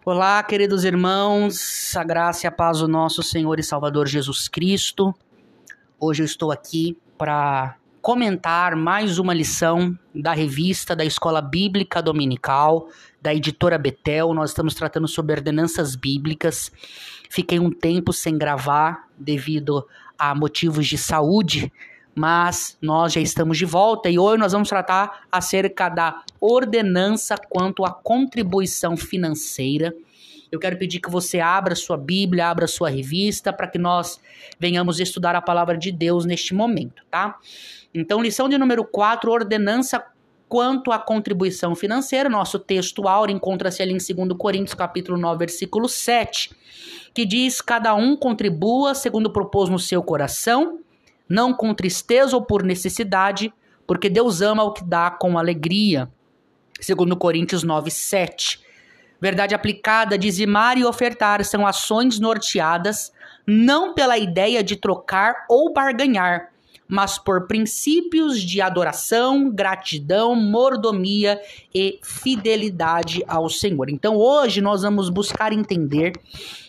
Olá, queridos irmãos, a graça e a paz do nosso Senhor e Salvador Jesus Cristo. Hoje eu estou aqui para comentar mais uma lição da revista da Escola Bíblica Dominical, da editora Betel. Nós estamos tratando sobre ordenanças bíblicas. Fiquei um tempo sem gravar devido a motivos de saúde, mas nós já estamos de volta e hoje nós vamos tratar acerca da ordenança quanto à contribuição financeira. Eu quero pedir que você abra sua Bíblia, abra sua revista, para que nós venhamos estudar a palavra de Deus neste momento, tá? Então, lição de número 4, ordenança quanto à contribuição financeira. Nosso texto áureo encontra-se ali em 2 Coríntios, capítulo 9, versículo 7, que diz: cada um contribua segundo propôs no seu coração, não com tristeza ou por necessidade, porque Deus ama o que dá com alegria. 2 Coríntios 9, 7. Verdade aplicada, dizimar e ofertar são ações norteadas não pela ideia de trocar ou barganhar, mas por princípios de adoração, gratidão, mordomia e fidelidade ao Senhor. Então hoje nós vamos buscar entender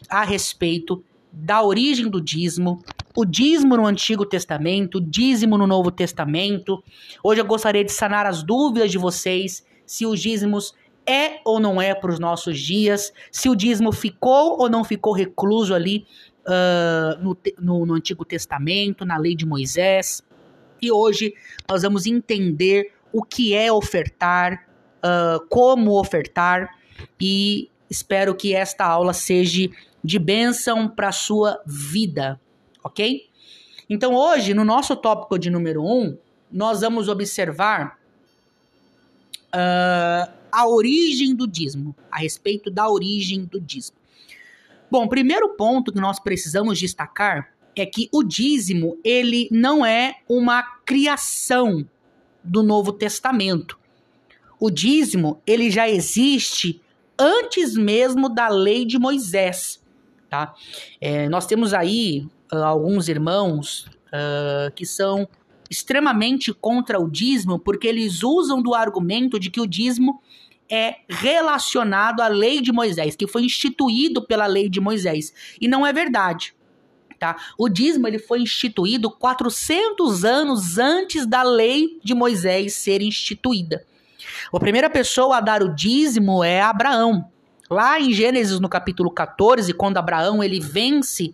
a respeito da origem do dízimo, o dízimo no Antigo Testamento, o dízimo no Novo Testamento. Hoje eu gostaria de sanar as dúvidas de vocês se os dízimos é ou não é para os nossos dias, se o dízimo ficou ou não ficou recluso ali no Antigo Testamento, na lei de Moisés. E hoje nós vamos entender o que é ofertar, como ofertar, e espero que esta aula seja de bênção para a sua vida, ok? Então hoje, no nosso tópico de número 1, nós vamos observar a origem do dízimo, a respeito da origem do dízimo. Bom, o primeiro ponto que nós precisamos destacar é que o dízimo, ele não é uma criação do Novo Testamento. O dízimo, ele já existe antes mesmo da lei de Moisés, tá? Nós temos aí alguns irmãos que são extremamente contra o dízimo, porque eles usam do argumento de que o dízimo é relacionado à lei de Moisés, que foi instituído pela lei de Moisés. E não é verdade, tá? O dízimo ele foi instituído 400 anos antes da lei de Moisés ser instituída. A primeira pessoa a dar o dízimo é Abraão. Lá em Gênesis, no capítulo 14, quando Abraão ele vence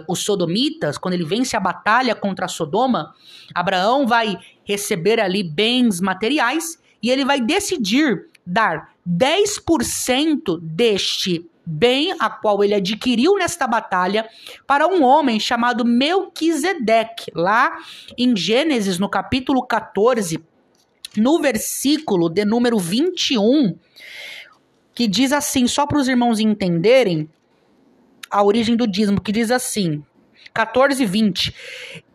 os sodomitas, quando ele vence a batalha contra Sodoma, Abraão vai receber ali bens materiais e ele vai decidir dar 10% deste bem a qual ele adquiriu nesta batalha para um homem chamado Melquisedeque. Lá em Gênesis, no capítulo 14, no versículo de número 21, que diz assim, só para os irmãos entenderem a origem do dízimo, que diz assim, 14:20,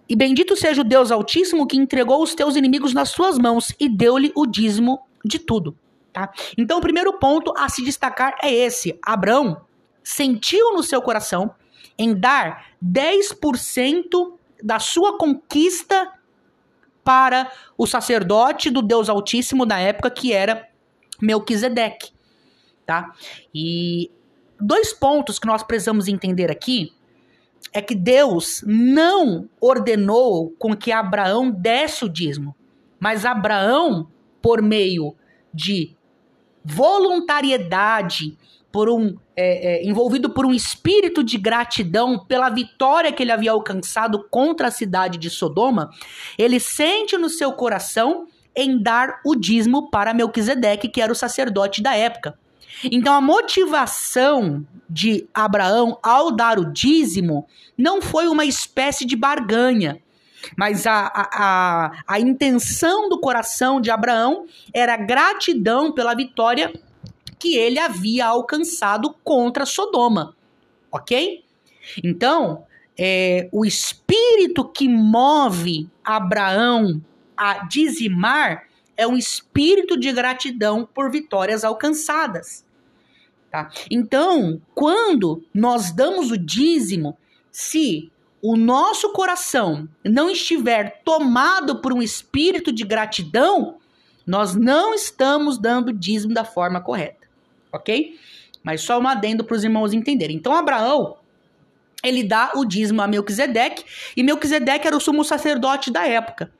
e bendito seja o Deus Altíssimo que entregou os teus inimigos nas suas mãos e deu-lhe o dízimo de tudo. Tá? Então o primeiro ponto a se destacar é esse: Abraão sentiu no seu coração em dar 10% da sua conquista para o sacerdote do Deus Altíssimo da época, que era Melquisedeque. Tá? E 2 pontos que nós precisamos entender aqui é que Deus não ordenou com que Abraão desse o dízimo, mas Abraão, por meio de voluntariedade, envolvido por um espírito de gratidão pela vitória que ele havia alcançado contra a cidade de Sodoma, ele sente no seu coração em dar o dízimo para Melquisedeque, que era o sacerdote da época. Então a motivação de Abraão ao dar o dízimo não foi uma espécie de barganha, mas a intenção do coração de Abraão era gratidão pela vitória que ele havia alcançado contra Sodoma, ok? Então, o espírito que move Abraão a dizimar é um espírito de gratidão por vitórias alcançadas. Tá? Então, quando nós damos o dízimo, se o nosso coração não estiver tomado por um espírito de gratidão, nós não estamos dando dízimo da forma correta, ok? Mas só um adendo para os irmãos entenderem. Então Abraão, ele dá o dízimo a Melquisedeque, e Melquisedeque era o sumo sacerdote da época,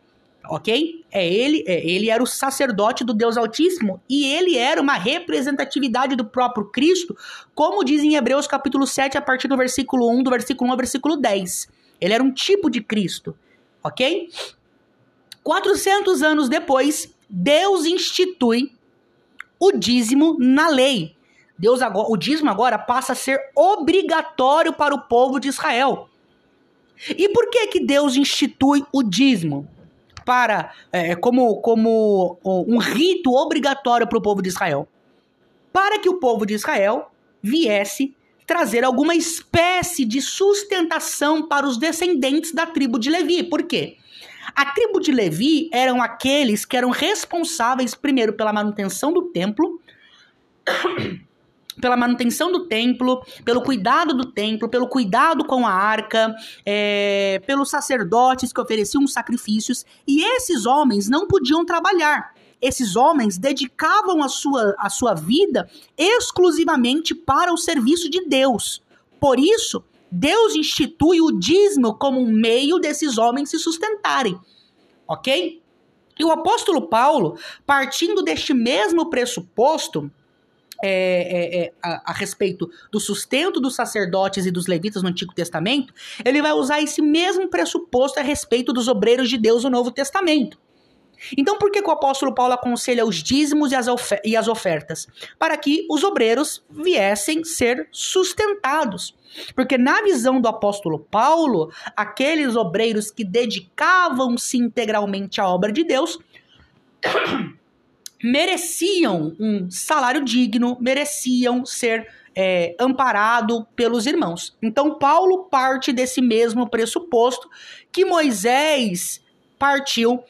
ok? Ele era o sacerdote do Deus Altíssimo, e ele era uma representatividade do próprio Cristo, como diz em Hebreus capítulo 7, a partir do versículo 1, do versículo 1 ao versículo 10. Ele era um tipo de Cristo, ok? 400 anos depois, Deus institui o dízimo na lei. O dízimo agora passa a ser obrigatório para o povo de Israel. E por que Deus institui o dízimo como um rito obrigatório para o povo de Israel? Para que o povo de Israel viesse trazer alguma espécie de sustentação para os descendentes da tribo de Levi. Por quê? A tribo de Levi eram aqueles que eram responsáveis primeiro pela manutenção do templo, pelo cuidado do templo, pelo cuidado com a arca, pelos sacerdotes que ofereciam sacrifícios, e esses homens não podiam trabalhar. Esses homens dedicavam a sua vida exclusivamente para o serviço de Deus. Por isso, Deus institui o dízimo como um meio desses homens se sustentarem, ok? E o apóstolo Paulo, partindo deste mesmo pressuposto, a respeito do sustento dos sacerdotes e dos levitas no Antigo Testamento, ele vai usar esse mesmo pressuposto a respeito dos obreiros de Deus no Novo Testamento. Então, por que o apóstolo Paulo aconselha os dízimos e as ofertas? Para que os obreiros viessem ser sustentados. Porque na visão do apóstolo Paulo, aqueles obreiros que dedicavam-se integralmente à obra de Deus mereciam um salário digno, mereciam ser amparado pelos irmãos. Então, Paulo parte desse mesmo pressuposto que Moisés partiu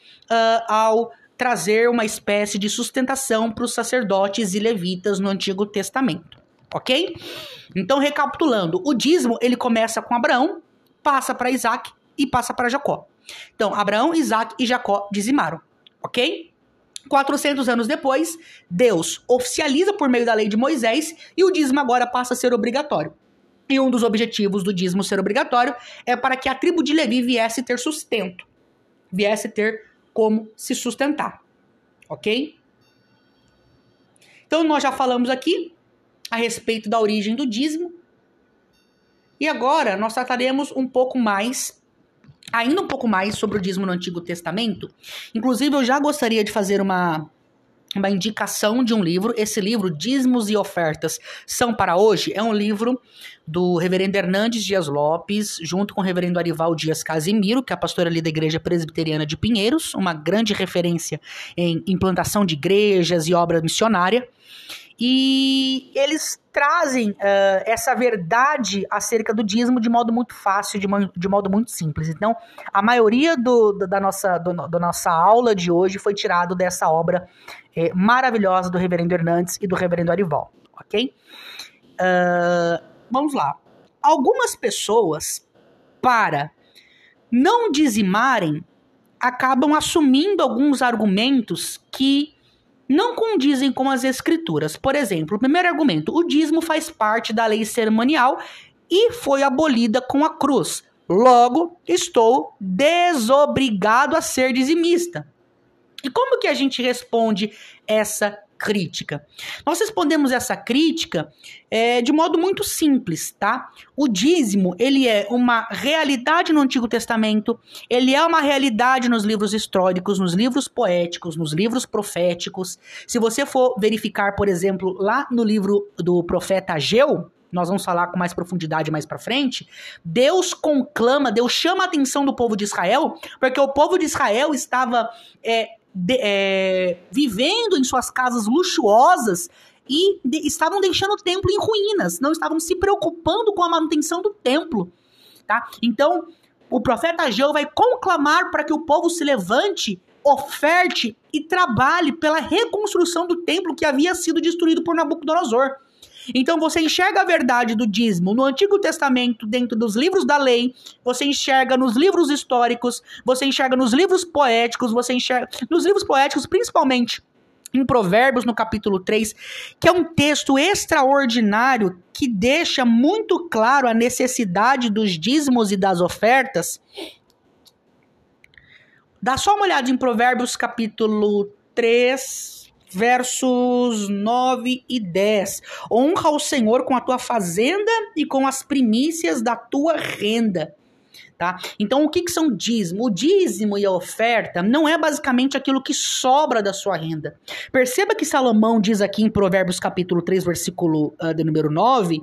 ao trazer uma espécie de sustentação para os sacerdotes e levitas no Antigo Testamento, ok? Então, recapitulando, o dízimo ele começa com Abraão, passa para Isaac e passa para Jacó. Então, Abraão, Isaac e Jacó dizimaram, ok? 400 anos depois, Deus oficializa por meio da lei de Moisés e o dízimo agora passa a ser obrigatório. E um dos objetivos do dízimo ser obrigatório é para que a tribo de Levi viesse ter sustento, viesse ter como se sustentar, ok? Então nós já falamos aqui a respeito da origem do dízimo e agora nós trataremos ainda um pouco mais sobre o dízimo no Antigo Testamento. Inclusive eu já gostaria de fazer uma indicação de um livro. Esse livro, Dízimos e Ofertas São para Hoje, é um livro do reverendo Hernandes Dias Lopes, junto com o reverendo Arival Dias Casimiro, que é a pastora ali da Igreja Presbiteriana de Pinheiros, uma grande referência em implantação de igrejas e obra missionária. E eles trazem essa verdade acerca do dízimo de modo muito fácil, de modo muito simples. Então, a maioria da nossa aula de hoje foi tirado dessa obra maravilhosa do reverendo Hernandes e do reverendo Arival, ok? Vamos lá. Algumas pessoas, para não dizimarem, acabam assumindo alguns argumentos que não condizem com as escrituras. Por exemplo, o primeiro argumento: o dízimo faz parte da lei cerimonial e foi abolida com a cruz. Logo, estou desobrigado a ser dizimista. E como que a gente responde essa crítica? Nós respondemos essa crítica de modo muito simples, tá? O dízimo, ele é uma realidade no Antigo Testamento, ele é uma realidade nos livros históricos, nos livros poéticos, nos livros proféticos. Se você for verificar, por exemplo, lá no livro do profeta Ageu, nós vamos falar com mais profundidade mais pra frente, Deus chama a atenção do povo de Israel, porque o povo de Israel estava vivendo em suas casas luxuosas e estavam deixando o templo em ruínas, não estavam se preocupando com a manutenção do templo, tá? Então, o profeta Ageu vai conclamar para que o povo se levante, oferte e trabalhe pela reconstrução do templo que havia sido destruído por Nabucodonosor. Então você enxerga a verdade do dízimo no Antigo Testamento, dentro dos livros da lei, você enxerga nos livros históricos, você enxerga nos livros poéticos, você enxerga nos livros poéticos, principalmente em Provérbios, no capítulo 3, que é um texto extraordinário que deixa muito claro a necessidade dos dízimos e das ofertas. Dá só uma olhada em Provérbios, capítulo 3, versos 9 e 10. Honra o Senhor com a tua fazenda e com as primícias da tua renda. Tá? Então, o que são dízimo? O dízimo e a oferta não é basicamente aquilo que sobra da sua renda. Perceba que Salomão diz aqui em Provérbios capítulo 3, versículo de número 9,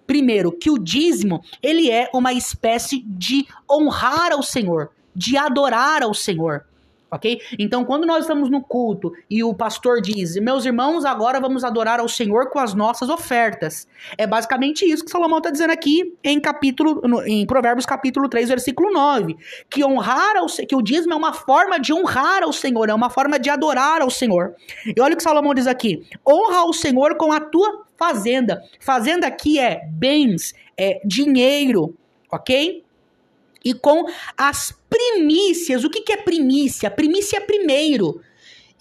primeiro, que o dízimo, ele é uma espécie de honrar ao Senhor, de adorar ao Senhor. Ok? Então, quando nós estamos no culto e o pastor diz, meus irmãos, agora vamos adorar ao Senhor com as nossas ofertas. É basicamente isso que Salomão está dizendo aqui em Provérbios capítulo 3, versículo 9. Que o dízimo é uma forma de honrar ao Senhor, é uma forma de adorar ao Senhor. E olha o que Salomão diz aqui. Honra ao Senhor com a tua fazenda. Fazenda aqui é bens, é dinheiro, ok? E com as primícias. O que é primícia? Primícia é primeiro.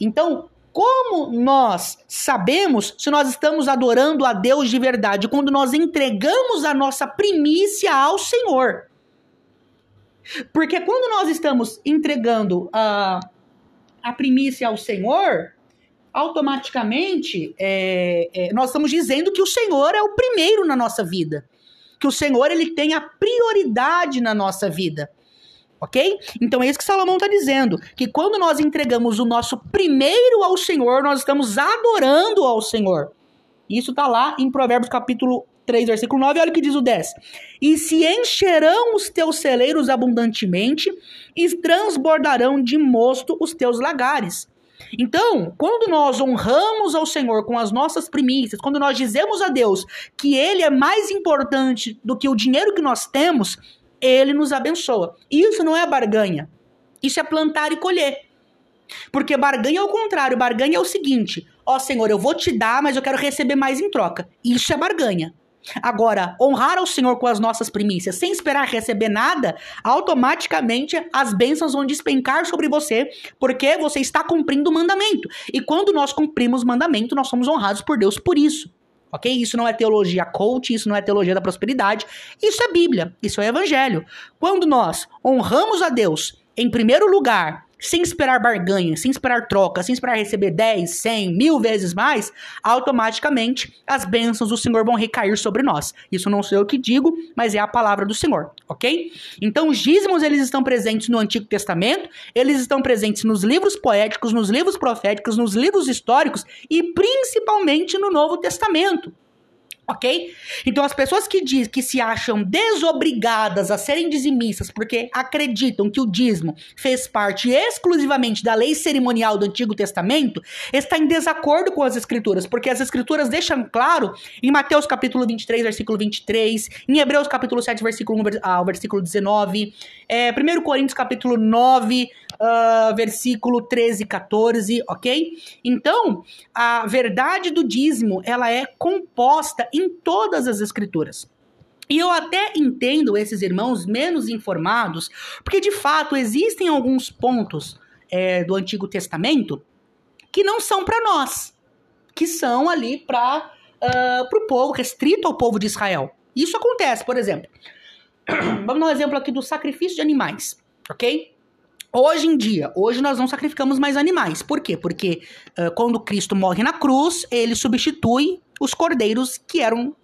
Então, como nós sabemos se nós estamos adorando a Deus de verdade? Quando nós entregamos a nossa primícia ao Senhor. Porque quando nós estamos entregando a primícia ao Senhor, automaticamente nós estamos dizendo que o Senhor é o primeiro na nossa vida. Que o Senhor, ele tem a prioridade na nossa vida, ok? Então é isso que Salomão está dizendo, que quando nós entregamos o nosso primeiro ao Senhor, nós estamos adorando ao Senhor. Isso está lá em Provérbios capítulo 3, versículo 9, olha o que diz o 10. E se encherão os teus celeiros abundantemente, e transbordarão de mosto os teus lagares. Então, quando nós honramos ao Senhor com as nossas primícias, quando nós dizemos a Deus que Ele é mais importante do que o dinheiro que nós temos, Ele nos abençoa. Isso não é barganha. Isso é plantar e colher. Porque barganha é o contrário. Barganha é o seguinte: ó Senhor, eu vou te dar, mas eu quero receber mais em troca. Isso é barganha. Agora, honrar ao Senhor com as nossas primícias, sem esperar receber nada, automaticamente as bênçãos vão despencar sobre você, porque você está cumprindo o mandamento. E quando nós cumprimos o mandamento, nós somos honrados por Deus por isso. Ok? Isso não é teologia coach, isso não é teologia da prosperidade, isso é Bíblia, isso é Evangelho. Quando nós honramos a Deus em primeiro lugar, sem esperar barganha, sem esperar troca, sem esperar receber 10, 100, 1000 vezes mais, automaticamente as bênçãos do Senhor vão recair sobre nós. Isso não sou eu que digo, mas é a palavra do Senhor, ok? Então os dízimos, eles estão presentes no Antigo Testamento, eles estão presentes nos livros poéticos, nos livros proféticos, nos livros históricos e principalmente no Novo Testamento. Ok? Então as pessoas que se acham desobrigadas a serem dizimistas porque acreditam que o dízimo fez parte exclusivamente da lei cerimonial do Antigo Testamento, está em desacordo com as Escrituras, porque as Escrituras deixam claro em Mateus capítulo 23, versículo 23, em Hebreus capítulo 7, versículo 1 ao versículo 19, 1 Coríntios capítulo 9, versículo 13 e 14, ok? Então, a verdade do dízimo, ela é composta em todas as escrituras. E eu até entendo esses irmãos menos informados, porque de fato existem alguns pontos do Antigo Testamento que não são para nós, que são ali para o povo, restrito ao povo de Israel. Isso acontece, por exemplo. Vamos dar um exemplo aqui do sacrifício de animais, ok? Hoje em dia, hoje nós não sacrificamos mais animais. Por quê? Porque quando Cristo morre na cruz, ele substitui os cordeiros que eram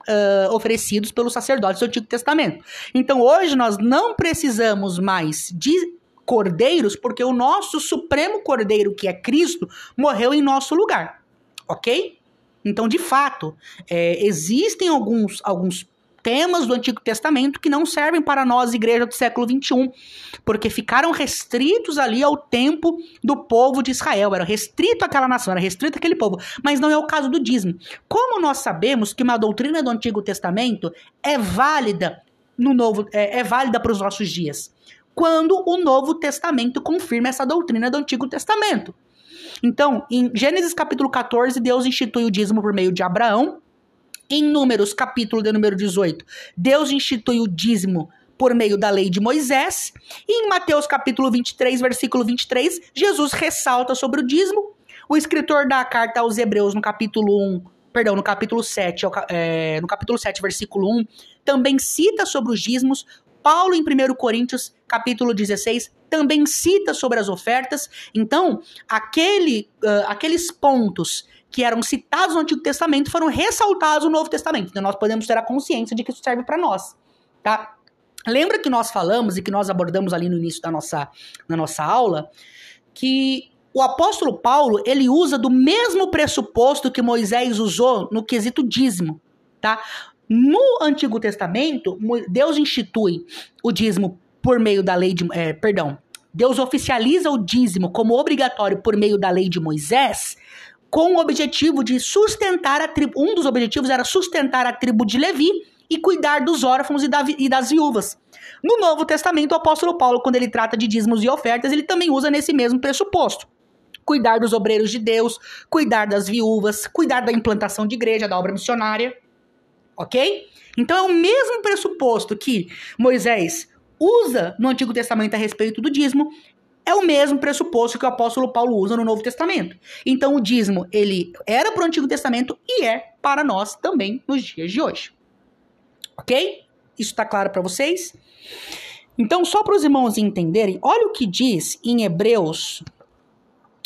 oferecidos pelos sacerdotes do Antigo Testamento. Então hoje nós não precisamos mais de cordeiros, porque o nosso supremo cordeiro, que é Cristo, morreu em nosso lugar. Ok? Então, de fato, existem alguns temas do Antigo Testamento que não servem para nós, igreja do século XXI, porque ficaram restritos ali ao tempo do povo de Israel, era restrito àquela nação, era restrito àquele povo, mas não é o caso do dízimo. Como nós sabemos que uma doutrina do Antigo Testamento é válida é válida para os nossos dias? Quando o Novo Testamento confirma essa doutrina do Antigo Testamento. Então, em Gênesis capítulo 14, Deus institui o dízimo por meio de Abraão. Em Números, capítulo de número 18, Deus institui o dízimo por meio da lei de Moisés. E em Mateus, capítulo 23, versículo 23, Jesus ressalta sobre o dízimo. O escritor da carta aos Hebreus, no capítulo 7, versículo 1, também cita sobre os dízimos. Paulo, em 1 Coríntios, capítulo 16, também cita sobre as ofertas. Então, aqueles pontos que eram citados no Antigo Testamento foram ressaltados no Novo Testamento. Então, nós podemos ter a consciência de que isso serve para nós, tá? Lembra que nós falamos e que nós abordamos ali no início da nossa aula, que o apóstolo Paulo, ele usa do mesmo pressuposto que Moisés usou no quesito dízimo, tá? No Antigo Testamento, Deus institui o dízimo por meio da lei de... Deus oficializa o dízimo como obrigatório por meio da lei de Moisés, com o objetivo de sustentar a tribo. Um dos objetivos era sustentar a tribo de Levi e cuidar dos órfãos e das viúvas. No Novo Testamento, o apóstolo Paulo, quando ele trata de dízimos e ofertas, ele também usa nesse mesmo pressuposto. Cuidar dos obreiros de Deus, cuidar das viúvas, cuidar da implantação de igreja, da obra missionária. Ok? Então é o mesmo pressuposto que Moisés usa no Antigo Testamento a respeito do dízimo, é o mesmo pressuposto que o apóstolo Paulo usa no Novo Testamento. Então o dízimo, ele era para o Antigo Testamento e é para nós também nos dias de hoje. Ok? Isso está claro para vocês? Então, só para os irmãos entenderem, olha o que diz em Hebreus,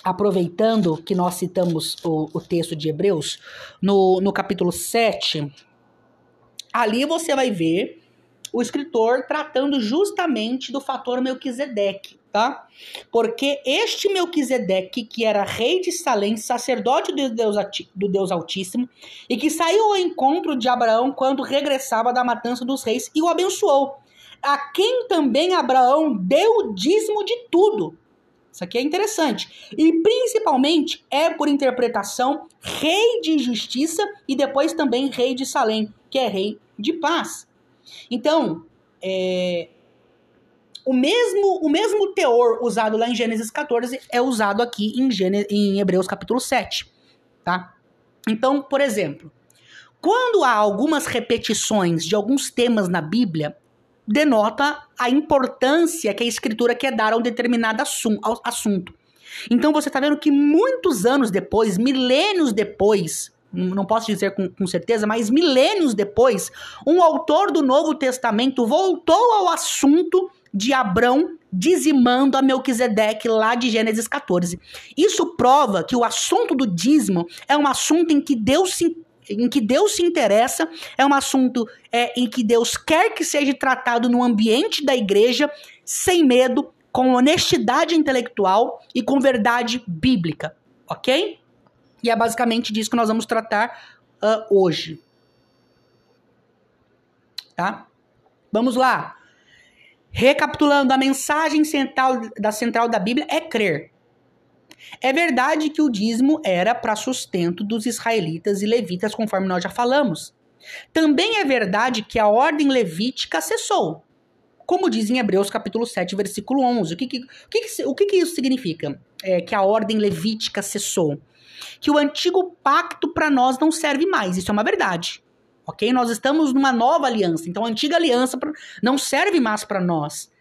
aproveitando que nós citamos o texto de Hebreus, no capítulo 7, ali você vai ver o escritor tratando justamente do fator Melquisedeque, tá? Porque este Melquisedeque, que era rei de Salém, sacerdote do Deus Altíssimo, e que saiu ao encontro de Abraão quando regressava da matança dos reis e o abençoou, a quem também Abraão deu o dízimo de tudo. Isso aqui é interessante. E principalmente é por interpretação rei de justiça e depois também rei de Salém, que é rei de paz. Então, o mesmo teor usado lá em Gênesis 14 é usado aqui em Hebreus capítulo 7, tá? Então, por exemplo, quando há algumas repetições de alguns temas na Bíblia, denota a importância que a Escritura quer dar a um determinado assunto. Então você está vendo que muitos anos depois, milênios depois, não posso dizer com certeza, mas milênios depois, um autor do Novo Testamento voltou ao assunto de Abrão dizimando a Melquisedeque lá de Gênesis 14. Isso prova que o assunto do dízimo é um assunto em que Deus se interessa, é um assunto em que Deus quer que seja tratado no ambiente da igreja, sem medo, com honestidade intelectual e com verdade bíblica, ok? E é basicamente disso que nós vamos tratar hoje. Tá? Vamos lá. Recapitulando, a mensagem central da Bíblia é crer. É verdade que o dízimo era para sustento dos israelitas e levitas, conforme nós já falamos. Também é verdade que a ordem levítica cessou, como diz em Hebreus capítulo 7, versículo 11. O que isso significa? Que a ordem levítica cessou. Que o antigo pacto para nós não serve mais, isso é uma verdade. Ok? Nós estamos numa nova aliança, então a antiga aliança não serve mais para nós.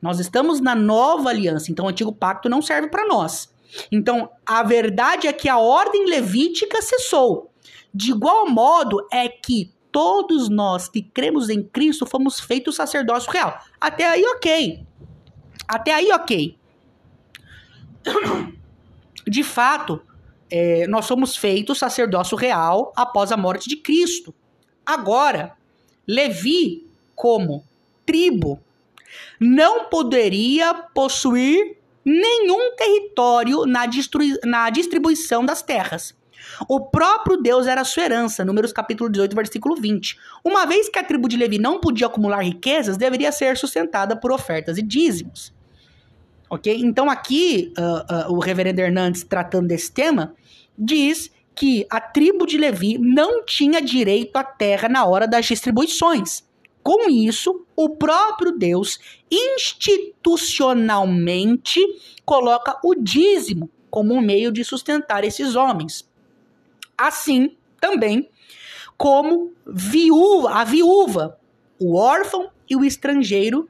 Nós estamos na nova aliança, então o antigo pacto não serve para nós. Então, a verdade é que a ordem levítica cessou. De igual modo é que todos nós que cremos em Cristo fomos feitos sacerdócio real. Até aí, ok. De fato, nós somos feitos sacerdócio real após a morte de Cristo. Agora, Levi, como tribo, não poderia possuir nenhum território na distribuição das terras. O próprio Deus era a sua herança, Números capítulo 18, versículo 20. Uma vez que a tribo de Levi não podia acumular riquezas, deveria ser sustentada por ofertas e dízimos. Ok? Então aqui, o reverendo Hernandes, tratando desse tema, diz que a tribo de Levi não tinha direito à terra na hora das distribuições. Com isso, o próprio Deus institucionalmente coloca o dízimo como um meio de sustentar esses homens. Assim, também, como a viúva, o órfão e o estrangeiro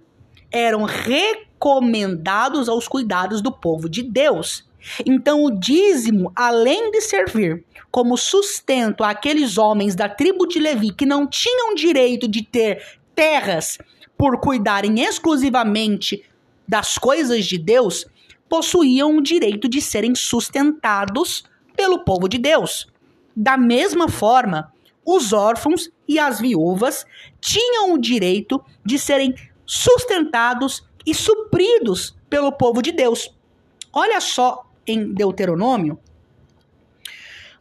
eram recomendados aos cuidados do povo de Deus. Então o dízimo, além de servir como sustento àqueles homens da tribo de Levi que não tinham direito de ter terras por cuidarem exclusivamente das coisas de Deus, possuíam o direito de serem sustentados pelo povo de Deus. Da mesma forma, os órfãos e as viúvas tinham o direito de serem sustentados e supridos pelo povo de Deus. Olha só em Deuteronômio,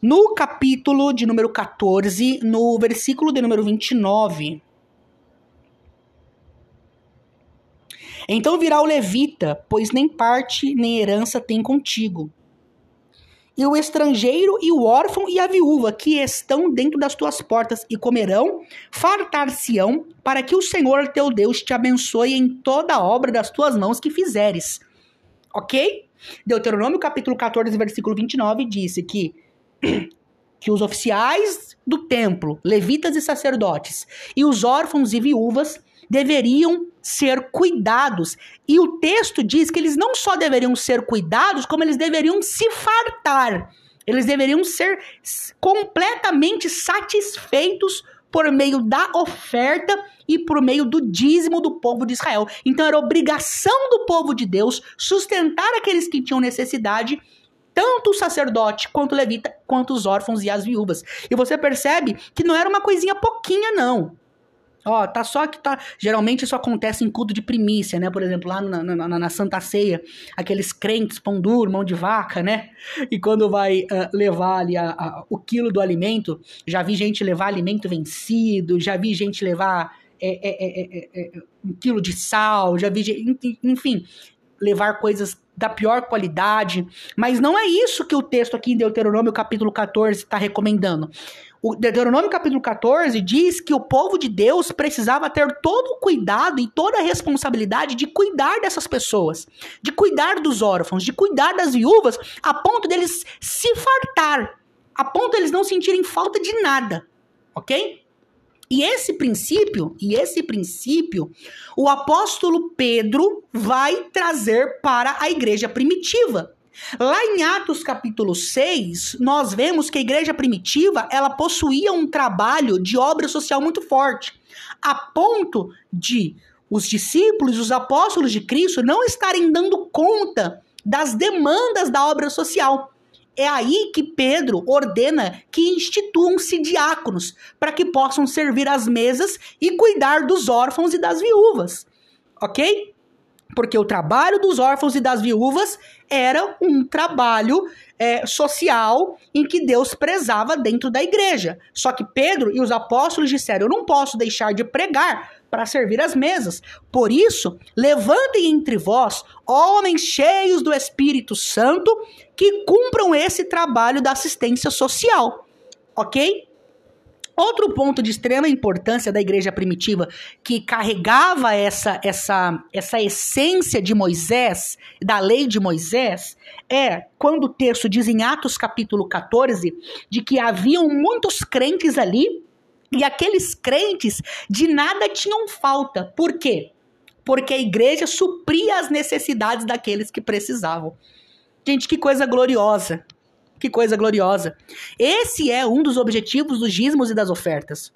no capítulo de número 14, no versículo de número 29. Então virá o levita, pois nem parte nem herança tem contigo. E o estrangeiro e o órfão e a viúva que estão dentro das tuas portas e comerão, fartar-se-ão, para que o Senhor teu Deus te abençoe em toda a obra das tuas mãos que fizeres. Ok? Deuteronômio capítulo 14, versículo 29 disse que os oficiais do templo, levitas e sacerdotes, e os órfãos e viúvas deveriam ser cuidados. E o texto diz que eles não só deveriam ser cuidados, como eles deveriam se fartar. Eles deveriam ser completamente satisfeitos por meio da oferta e por meio do dízimo do povo de Israel. Então era obrigação do povo de Deus sustentar aqueles que tinham necessidade, tanto o sacerdote, quanto o levita, quanto os órfãos e as viúvas. E você percebe que não era uma coisinha pouquinha, não. Ó, tá só que tá... Geralmente isso acontece em culto de primícia, né? Por exemplo, lá na Santa Ceia, aqueles crentes pão duro, mão de vaca, né? E quando vai levar ali o quilo do alimento, já vi gente levar alimento vencido, já vi gente levar 1 quilo de sal, já vi gente... Enfim, levar coisas da pior qualidade. Mas não é isso que o texto aqui em Deuteronômio capítulo 14 está recomendando. O Deuteronômio capítulo 14 diz que o povo de Deus precisava ter todo o cuidado e toda a responsabilidade de cuidar dessas pessoas, de cuidar dos órfãos, de cuidar das viúvas, a ponto deles se fartar, a ponto deles não sentirem falta de nada, ok? E esse princípio, o apóstolo Pedro vai trazer para a igreja primitiva. Lá em Atos capítulo 6, nós vemos que a igreja primitiva, ela possuía um trabalho de obra social muito forte, a ponto de os discípulos, os apóstolos de Cristo não estarem dando conta das demandas da obra social. É aí que Pedro ordena que instituam-se diáconos, para que possam servir às mesas e cuidar dos órfãos e das viúvas, ok? Porque o trabalho dos órfãos e das viúvas era um trabalho social em que Deus prezava dentro da igreja. Só que Pedro e os apóstolos disseram, eu não posso deixar de pregar para servir as mesas. Por isso, levantem entre vós homens cheios do Espírito Santo que cumpram esse trabalho da assistência social. Ok? Outro ponto de extrema importância da igreja primitiva que carregava essa essência de Moisés, da lei de Moisés, é quando o texto diz em Atos capítulo 14, de que haviam muitos crentes ali e aqueles crentes de nada tinham falta. Por quê? Porque a igreja supria as necessidades daqueles que precisavam. Gente, que coisa gloriosa. Que coisa gloriosa. Esse é um dos objetivos dos dízimos e das ofertas.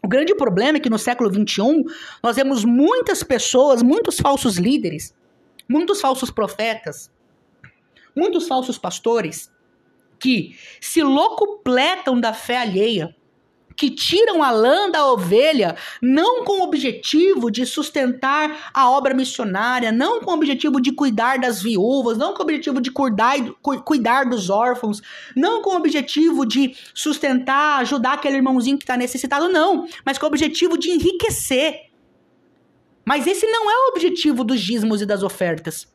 O grande problema é que no século XXI nós vemos muitas pessoas, muitos falsos líderes, muitos falsos profetas, muitos falsos pastores que se locupletam da fé alheia, que tiram a lã da ovelha, não com o objetivo de sustentar a obra missionária, não com o objetivo de cuidar das viúvas, não com o objetivo de cuidar dos órfãos, não com o objetivo de sustentar, ajudar aquele irmãozinho que está necessitado, não, mas com o objetivo de enriquecer. Mas esse não é o objetivo dos dízimos e das ofertas.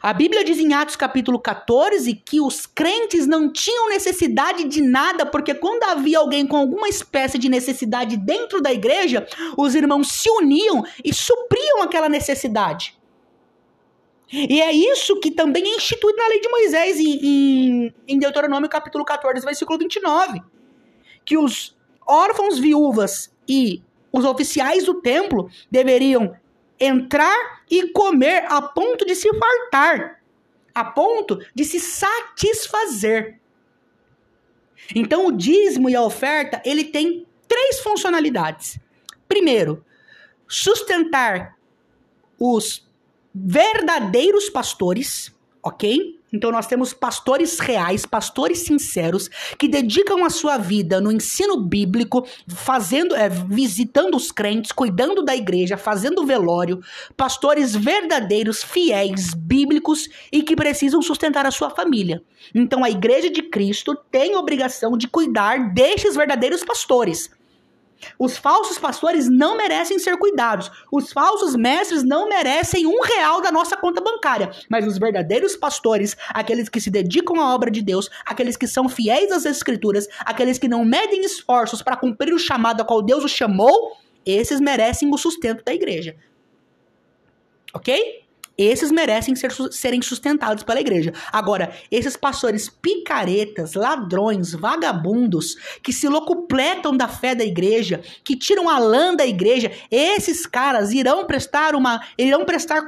A Bíblia diz em Atos capítulo 14 que os crentes não tinham necessidade de nada, porque quando havia alguém com alguma espécie de necessidade dentro da igreja, os irmãos se uniam e supriam aquela necessidade. E é isso que também é instituído na lei de Moisés, em Deuteronômio capítulo 14, versículo 29. Que os órfãos, viúvas e os oficiais do templo deveriam entrar e comer a ponto de se fartar. a ponto de se satisfazer. Então, o dízimo e a oferta, ele tem 3 funcionalidades. Primeiro, sustentar os verdadeiros pastores, ok? Então, nós temos pastores reais, pastores sinceros, que dedicam a sua vida no ensino bíblico, visitando os crentes, cuidando da igreja, fazendo velório. Pastores verdadeiros, fiéis, bíblicos e que precisam sustentar a sua família. Então, a igreja de Cristo tem a obrigação de cuidar destes verdadeiros pastores. Os falsos pastores não merecem ser cuidados. Os falsos mestres não merecem R$1 da nossa conta bancária. Mas os verdadeiros pastores, aqueles que se dedicam à obra de Deus, aqueles que são fiéis às Escrituras, aqueles que não medem esforços para cumprir o chamado a qual Deus os chamou, esses merecem o sustento da igreja. Ok? Esses merecem serem sustentados pela igreja. Agora, esses pastores picaretas, ladrões, vagabundos, que se locupletam da fé da igreja, que tiram a lã da igreja, esses caras irão prestar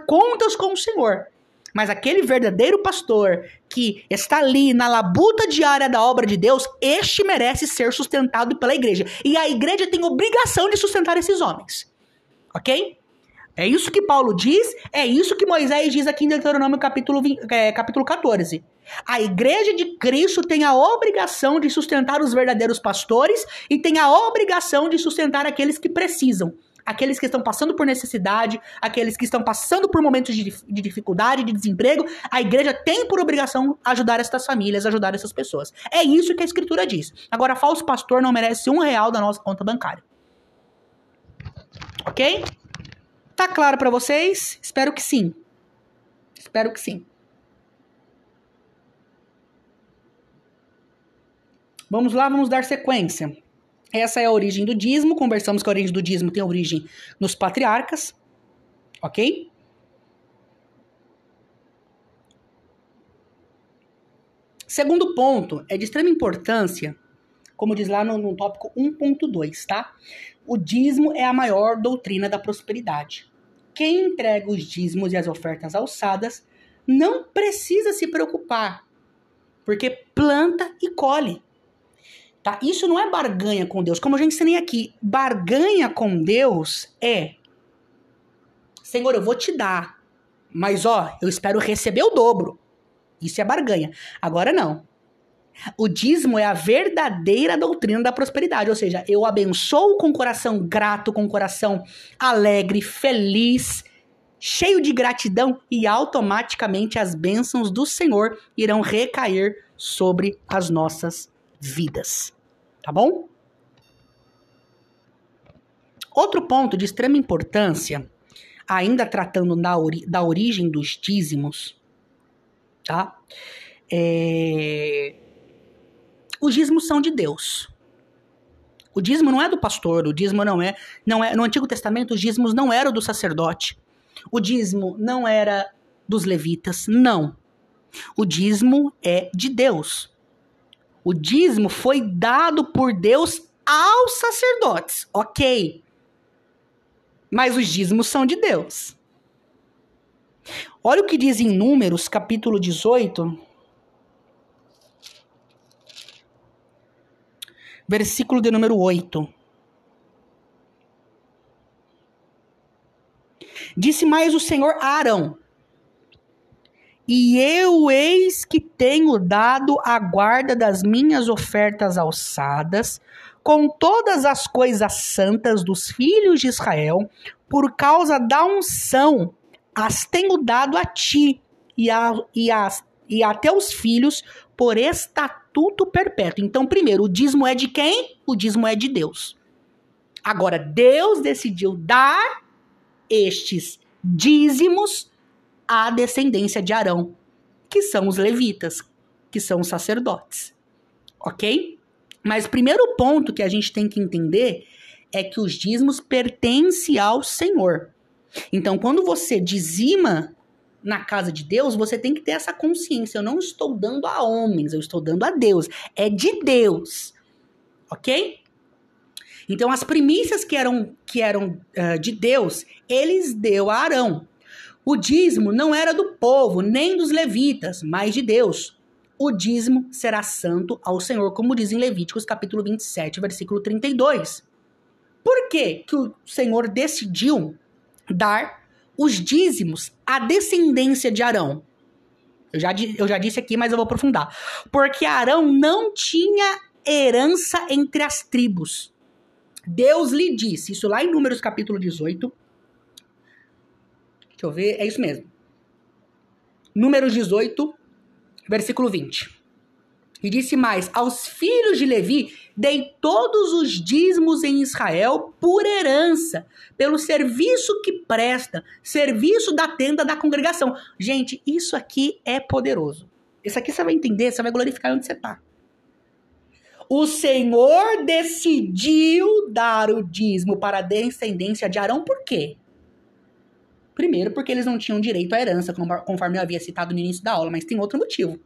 contas com o Senhor. Mas aquele verdadeiro pastor que está ali na labuta diária da obra de Deus, este merece ser sustentado pela igreja. E a igreja tem obrigação de sustentar esses homens. Ok? É isso que Paulo diz, é isso que Moisés diz aqui em Deuteronômio capítulo 14. A igreja de Cristo tem a obrigação de sustentar os verdadeiros pastores e tem a obrigação de sustentar aqueles que precisam. Aqueles que estão passando por necessidade, aqueles que estão passando por momentos de dificuldade, de desemprego. A igreja tem por obrigação ajudar essas famílias, ajudar essas pessoas. É isso que a Escritura diz. Agora, falso pastor não merece R$1 da nossa conta bancária. Ok? Tá claro para vocês? Espero que sim. Espero que sim. Vamos lá, vamos dar sequência. Essa é a origem do dízimo. Conversamos que a origem do dízimo tem origem nos patriarcas. Ok? Segundo ponto, é de extrema importância, como diz lá no tópico 1.2, tá? O dízimo é a maior doutrina da prosperidade. Quem entrega os dízimos e as ofertas alçadas não precisa se preocupar, porque planta e colhe. Tá? Isso não é barganha com Deus, como eu já ensinei aqui. Barganha com Deus é: Senhor, eu vou te dar, mas eu espero receber o dobro. Isso é barganha. Agora não. O dízimo é a verdadeira doutrina da prosperidade, ou seja, eu abençoo com coração grato, com coração alegre, feliz, cheio de gratidão, e automaticamente as bênçãos do Senhor irão recair sobre as nossas vidas. Tá bom? Outro ponto de extrema importância, ainda tratando da origem dos dízimos, tá? Os dízimos são de Deus. O dízimo não é do pastor, o dízimo não é. No Antigo Testamento, os dízimos não eram do sacerdote. O dízimo não era dos levitas, não. O dízimo é de Deus. O dízimo foi dado por Deus aos sacerdotes, ok. Mas os dízimos são de Deus. Olha o que diz em Números, capítulo 18... versículo de número 8. Disse mais o Senhor a Arão: e eu eis que tenho dado a guarda das minhas ofertas alçadas, com todas as coisas santas dos filhos de Israel, por causa da unção, as tenho dado a ti e a teus filhos por estatuto perpétuo. Então, primeiro, o dízimo é de quem? O dízimo é de Deus. Agora, Deus decidiu dar estes dízimos à descendência de Arão, que são os levitas, que são os sacerdotes. Ok? Mas o primeiro ponto que a gente tem que entender é que os dízimos pertencem ao Senhor. Então, quando você dizima na casa de Deus, você tem que ter essa consciência. Eu não estou dando a homens, eu estou dando a Deus. É de Deus. Ok? Então, as primícias que eram de Deus, eles deu a Arão. O dízimo não era do povo, nem dos levitas, mas de Deus. O dízimo será santo ao Senhor, como diz em Levíticos capítulo 27, versículo 32. Por que que o Senhor decidiu dar os dízimos à descendência de Arão? Eu já disse aqui, mas eu vou aprofundar. Porque Arão não tinha herança entre as tribos. Deus lhe disse, isso lá em Números capítulo 18. Deixa eu ver, é isso mesmo. Números 18, versículo 20. E disse mais, aos filhos de Levi, dei todos os dízimos em Israel por herança, pelo serviço que presta, serviço da tenda da congregação. Gente, isso aqui é poderoso. Isso aqui você vai entender, você vai glorificar onde você está. O Senhor decidiu dar o dízimo para a descendência de Arão, por quê? Primeiro, porque eles não tinham direito à herança, conforme eu havia citado no início da aula, mas tem outro motivo.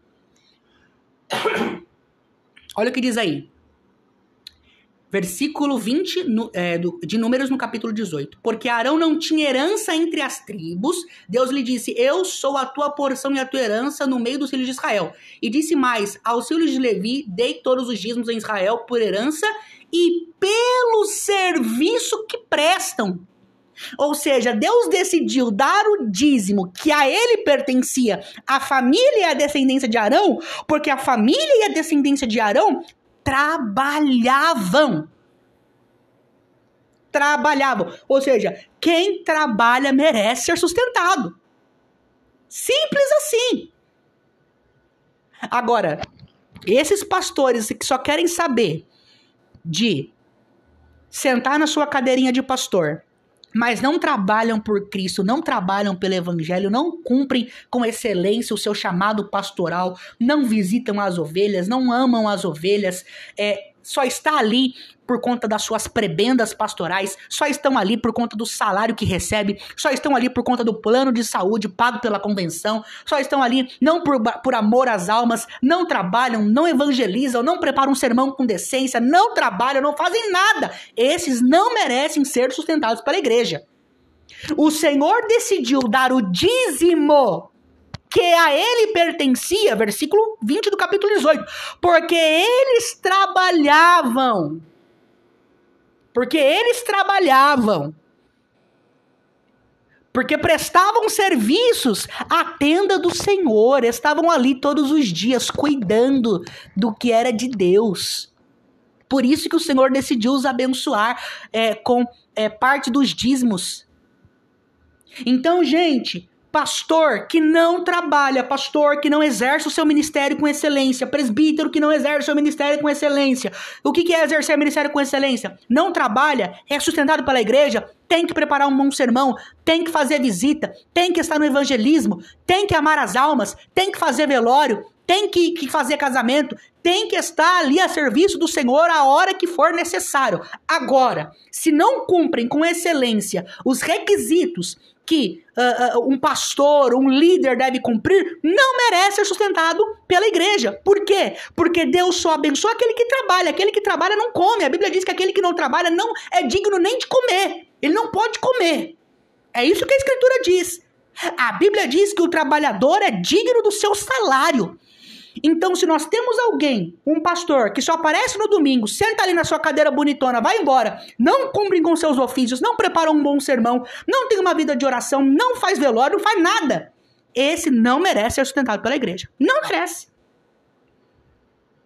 Olha o que diz aí. Versículo 20 de Números no capítulo 18. Porque Arão não tinha herança entre as tribos, Deus lhe disse, eu sou a tua porção e a tua herança no meio dos filhos de Israel. E disse mais, aos filhos de Levi, dei todos os dízimos em Israel por herança e pelo serviço que prestam. Ou seja, Deus decidiu dar o dízimo que a ele pertencia, a família e a descendência de Arão, porque a família e a descendência de Arão trabalhavam. Ou seja, quem trabalha merece ser sustentado. Simples assim. Agora, esses pastores que só querem saber de sentar na sua cadeirinha de pastor, mas não trabalham por Cristo, não trabalham pelo Evangelho, não cumprem com excelência o seu chamado pastoral, não visitam as ovelhas, não amam as ovelhas, só está ali por conta das suas prebendas pastorais, só estão ali por conta do salário que recebe, só estão ali por conta do plano de saúde pago pela convenção, só estão ali não por amor às almas, não trabalham, não evangelizam, não preparam um sermão com decência, não trabalham, não fazem nada. Esses não merecem ser sustentados pela igreja. O Senhor decidiu dar o dízimo que a ele pertencia, versículo 20 do capítulo 18, porque eles trabalhavam. Porque prestavam serviços à tenda do Senhor, estavam ali todos os dias cuidando do que era de Deus. Por isso que o Senhor decidiu os abençoar com parte dos dízimos. Então, gente, pastor que não trabalha, pastor que não exerce o seu ministério com excelência, presbítero que não exerce o seu ministério com excelência. O que é exercer o ministério com excelência? Não trabalha, é sustentado pela igreja, tem que preparar um bom sermão, tem que fazer visita, tem que estar no evangelismo, tem que amar as almas, tem que fazer velório, tem que fazer casamento, tem que estar ali a serviço do Senhor a hora que for necessário. Agora, se não cumprem com excelência os requisitos que um pastor, um líder deve cumprir, não merece ser sustentado pela igreja. Por quê? Porque Deus só abençoa aquele que trabalha não come. A Bíblia diz que aquele que não trabalha não é digno nem de comer. Ele não pode comer. É isso que a Escritura diz. A Bíblia diz que o trabalhador é digno do seu salário. Então, se nós temos alguém, um pastor, que só aparece no domingo, senta ali na sua cadeira bonitona, vai embora, não cumprem com seus ofícios, não prepara um bom sermão, não tem uma vida de oração, não faz velório, não faz nada, esse não merece ser sustentado pela igreja. Não merece.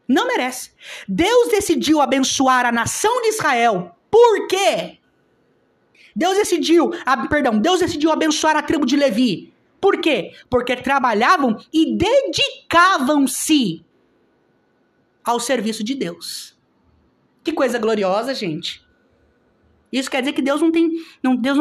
Não merece. Deus decidiu abençoar a nação de Israel. Por quê? Deus decidiu abençoar a tribo de Levi. Por quê? Porque trabalhavam e dedicavam-se ao serviço de Deus. Que coisa gloriosa, gente. Isso quer dizer que Deus não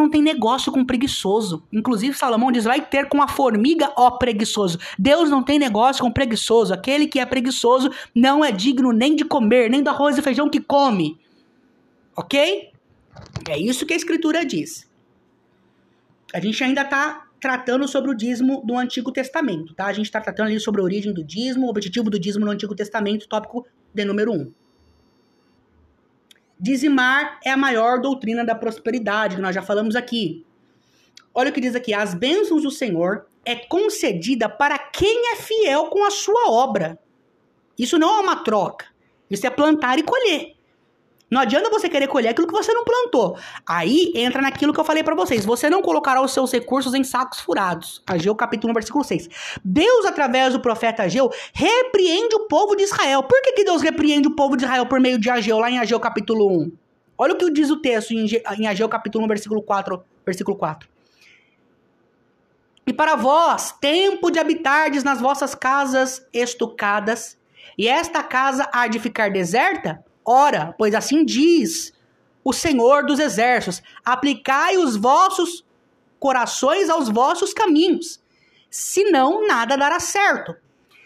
tem negócio com preguiçoso. Inclusive, Salomão diz, vai ter com a formiga, ó preguiçoso. Deus não tem negócio com preguiçoso. Aquele que é preguiçoso não é digno nem de comer, nem do arroz e feijão que come. Ok? É isso que a Escritura diz. A gente ainda está tratando sobre o dízimo do Antigo Testamento, tá? A gente está tratando ali sobre a origem do dízimo, o objetivo do dízimo no Antigo Testamento, tópico de número 1. Dizimar é a maior doutrina da prosperidade, que nós já falamos aqui. Olha o que diz aqui. As bênçãos do Senhor é concedida para quem é fiel com a sua obra. Isso não é uma troca. Isso é plantar e colher. Não adianta você querer colher aquilo que você não plantou. Aí entra naquilo que eu falei pra vocês. Você não colocará os seus recursos em sacos furados. Ageu capítulo 1, versículo 6. Deus, através do profeta Ageu, repreende o povo de Israel. Por que Deus repreende o povo de Israel por meio de Ageu, lá em Ageu capítulo 1? Olha o que diz o texto em Ageu capítulo 1, versículo 4. E para vós, tempo de habitardes nas vossas casas estucadas, e esta casa há de ficar deserta? Ora, pois assim diz o Senhor dos Exércitos, aplicai os vossos corações aos vossos caminhos, senão nada dará certo.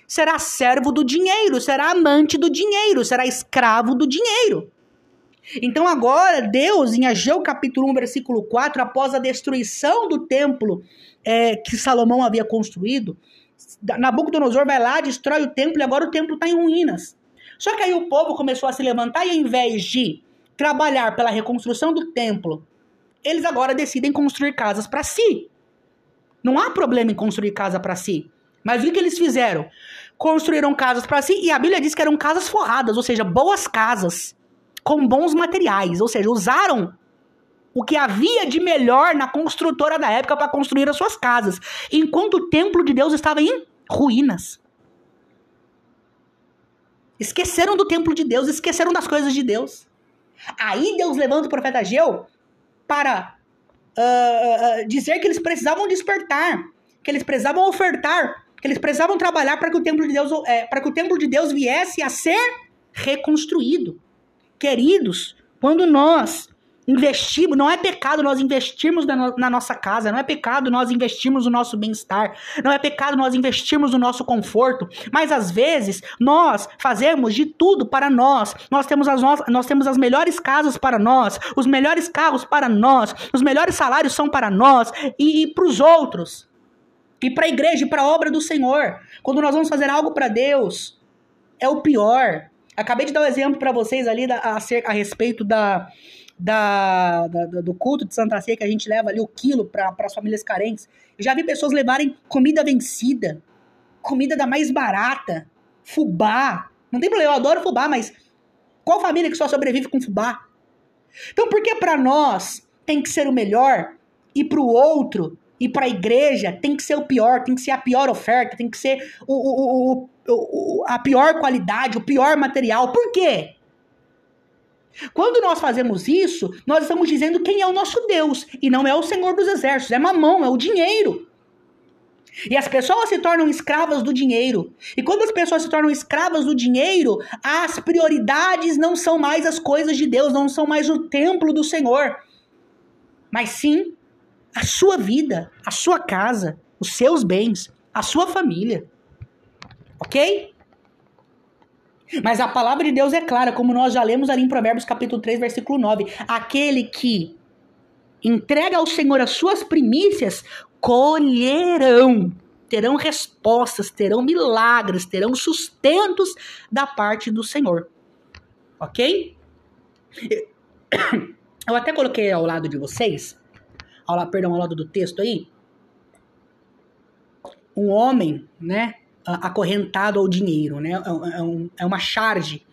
Será servo do dinheiro, será amante do dinheiro, será escravo do dinheiro. Então agora Deus, em Ageu capítulo 1, versículo 4, após a destruição do templo que Salomão havia construído, Nabucodonosor vai lá, destrói o templo e agora o templo está em ruínas. Só que aí o povo começou a se levantar e ao invés de trabalhar pela reconstrução do templo, eles agora decidem construir casas para si. Não há problema em construir casa para si. Mas o que eles fizeram? Construíram casas para si e a Bíblia diz que eram casas forradas, ou seja, boas casas, com bons materiais. Ou seja, usaram o que havia de melhor na construtora da época para construir as suas casas. Enquanto o templo de Deus estava em ruínas. Esqueceram do templo de Deus, esqueceram das coisas de Deus. Aí Deus levanta o profeta Ageu para dizer que eles precisavam despertar, que eles precisavam ofertar, que eles precisavam trabalhar para que o templo de Deus viesse a ser reconstruído. Queridos, quando nós investimos, não é pecado nós investirmos na nossa casa, não é pecado nós investirmos no nosso bem-estar, não é pecado nós investirmos no nosso conforto, mas às vezes nós fazemos de tudo para nós, nós temos as melhores casas para nós, os melhores carros para nós, os melhores salários são para nós e para os outros, e para a igreja e para a obra do Senhor. Quando nós vamos fazer algo para Deus, é o pior. Acabei de dar um exemplo para vocês ali a respeito do culto de Santa Ceia, que a gente leva ali o quilo para as famílias carentes. Eu já vi pessoas levarem comida vencida, comida da mais barata, fubá. Não tem problema, eu adoro fubá, mas qual família que só sobrevive com fubá? Então por que para nós tem que ser o melhor e para o outro e para a igreja tem que ser o pior, tem que ser a pior oferta, tem que ser a pior qualidade, o pior material? Por quê? Quando nós fazemos isso, nós estamos dizendo quem é o nosso Deus. E não é o Senhor dos Exércitos, é Mamão, é o dinheiro. E as pessoas se tornam escravas do dinheiro. E quando as pessoas se tornam escravas do dinheiro, as prioridades não são mais as coisas de Deus, não são mais o templo do Senhor. Mas sim a sua vida, a sua casa, os seus bens, a sua família. Ok? Mas a palavra de Deus é clara, como nós já lemos ali em Provérbios capítulo 3, versículo 9. Aquele que entrega ao Senhor as suas primícias, colherão. Terão respostas, terão milagres, terão sustentos da parte do Senhor. Ok? Eu até coloquei ao lado de vocês, ao lado do texto aí, um homem, né? Acorrentado ao dinheiro, né? É uma charge.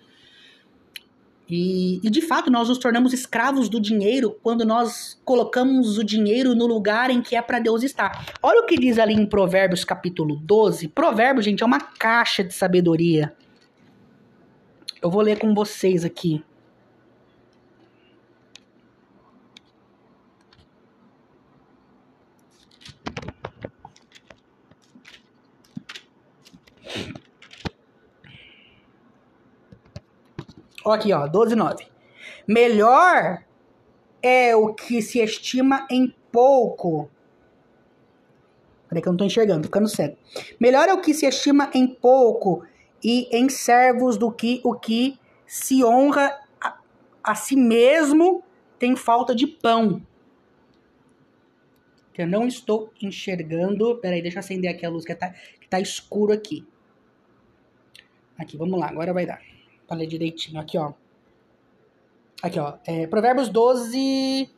E de fato nós nos tornamos escravos do dinheiro quando nós colocamos o dinheiro no lugar em que é para Deus estar. Olha o que diz ali em Provérbios capítulo 12. Provérbios, gente, é uma caixa de sabedoria. Eu vou ler com vocês aqui. Aqui, ó, 12:9. Melhor é o que se estima em pouco. Peraí que eu não tô enxergando, tô ficando cego. Melhor é o que se estima em pouco e em servos do que o que se honra a si mesmo tem falta de pão. Eu não estou enxergando. Peraí, deixa eu acender aqui a luz que tá escuro aqui. Aqui, vamos lá, agora vai dar. Pra ler direitinho, aqui ó. Provérbios 12,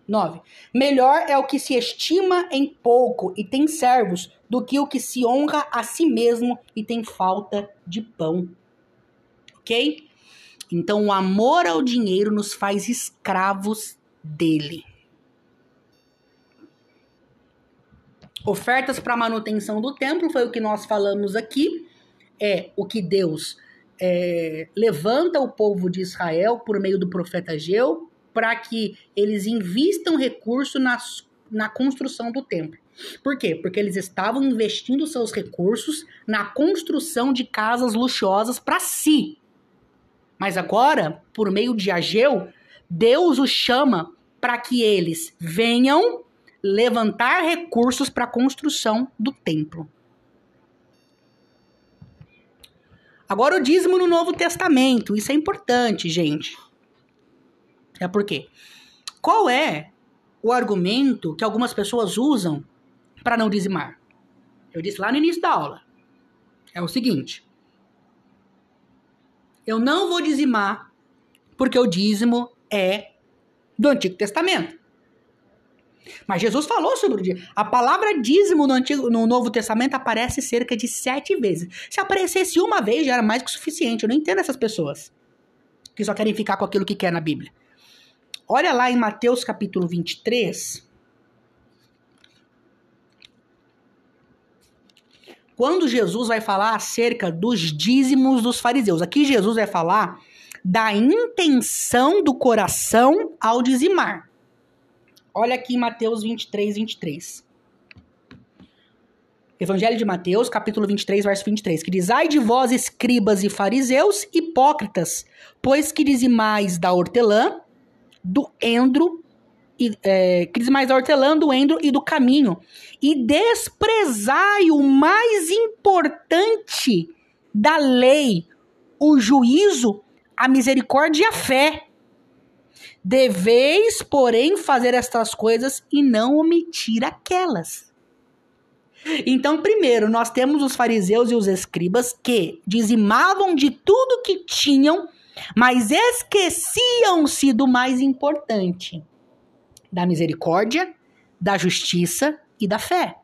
9. Melhor é o que se estima em pouco e tem servos, do que o que se honra a si mesmo e tem falta de pão. Ok? Então, o amor ao dinheiro nos faz escravos dele. Ofertas para manutenção do templo foi o que nós falamos aqui. É o que Deus levanta o povo de Israel por meio do profeta Ageu para que eles invistam recurso na construção do templo. Por quê? Porque eles estavam investindo seus recursos na construção de casas luxuosas para si. Mas agora, por meio de Ageu, Deus os chama para que eles venham levantar recursos para a construção do templo. Agora o dízimo no Novo Testamento, isso é importante, gente. É por quê? Qual é o argumento que algumas pessoas usam para não dizimar? Eu disse lá no início da aula. É o seguinte. Eu não vou dizimar porque o dízimo é do Antigo Testamento. Mas Jesus falou sobre o dízimo. A palavra dízimo no Novo Testamento aparece cerca de 7 vezes. Se aparecesse uma vez já era mais que suficiente. Eu não entendo essas pessoas que só querem ficar com aquilo que quer na Bíblia. Olha lá em Mateus capítulo 23. Quando Jesus vai falar acerca dos dízimos dos fariseus. Aqui Jesus vai falar da intenção do coração ao dizimar. Olha aqui em Mateus 23, 23. Evangelho de Mateus, capítulo 23, verso 23, que diz: Ai de vós, escribas e fariseus, hipócritas, pois que dizimais da hortelã, do endro, do endro e do caminho, e desprezai o mais importante da lei, o juízo, a misericórdia e a fé. Deveis, porém, fazer estas coisas e não omitir aquelas. Então, primeiro, nós temos os fariseus e os escribas que dizimavam de tudo que tinham, mas esqueciam-se do mais importante, da misericórdia, da justiça e da fé.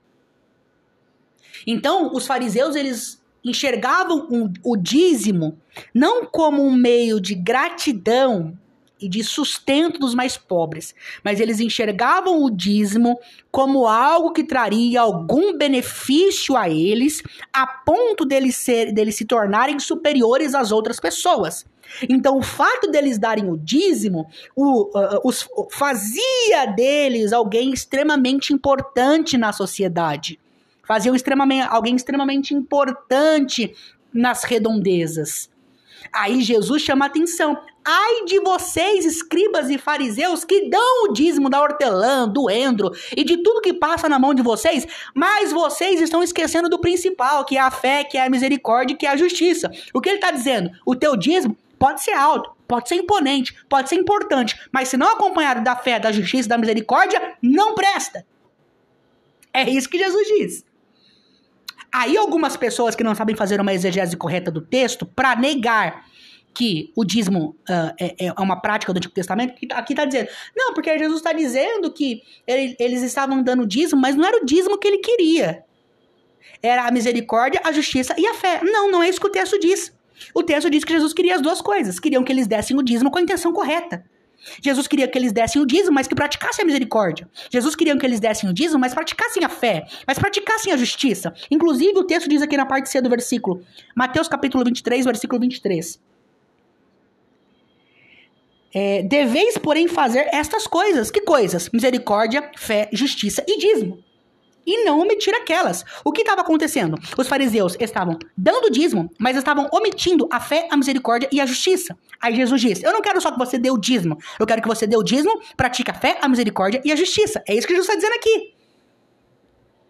Então, os fariseus, eles enxergavam o dízimo não como um meio de gratidão e de sustento dos mais pobres, mas eles enxergavam o dízimo como algo que traria algum benefício a eles, a ponto deles se tornarem superiores às outras pessoas. Então, o fato deles darem o dízimo fazia deles alguém extremamente importante na sociedade. Faziam alguém extremamente importante nas redondezas. Aí Jesus chama a atenção. Ai de vocês, escribas e fariseus, que dão o dízimo da hortelã, do endro e de tudo que passa na mão de vocês, mas vocês estão esquecendo do principal, que é a fé, que é a misericórdia, que é a justiça. O que ele está dizendo? O teu dízimo pode ser alto, pode ser imponente, pode ser importante, mas se não acompanhado da fé, da justiça, da misericórdia, não presta. É isso que Jesus diz. Aí algumas pessoas que não sabem fazer uma exegese correta do texto, para negar que o dízimo é uma prática do Antigo Testamento, aqui está dizendo, não, porque Jesus está dizendo que eles estavam dando dízimo, mas não era o dízimo que ele queria. Era a misericórdia, a justiça e a fé. Não é isso que o texto diz. O texto diz que Jesus queria as duas coisas. Queriam que eles dessem o dízimo com a intenção correta. Jesus queria que eles dessem o dízimo, mas que praticassem a misericórdia. Jesus queria que eles dessem o dízimo, mas praticassem a fé, mas praticassem a justiça. Inclusive, o texto diz aqui na parte C do versículo, Mateus capítulo 23, versículo 23. Deveis, porém, fazer estas coisas. Que coisas? Misericórdia, fé, justiça e dízimo. E não omitir aquelas. O que estava acontecendo? Os fariseus estavam dando dízimo, mas estavam omitindo a fé, a misericórdia e a justiça. Aí Jesus disse, eu não quero só que você dê o dízimo, eu quero que você dê o dízimo, pratique a fé, a misericórdia e a justiça. É isso que Jesus está dizendo aqui.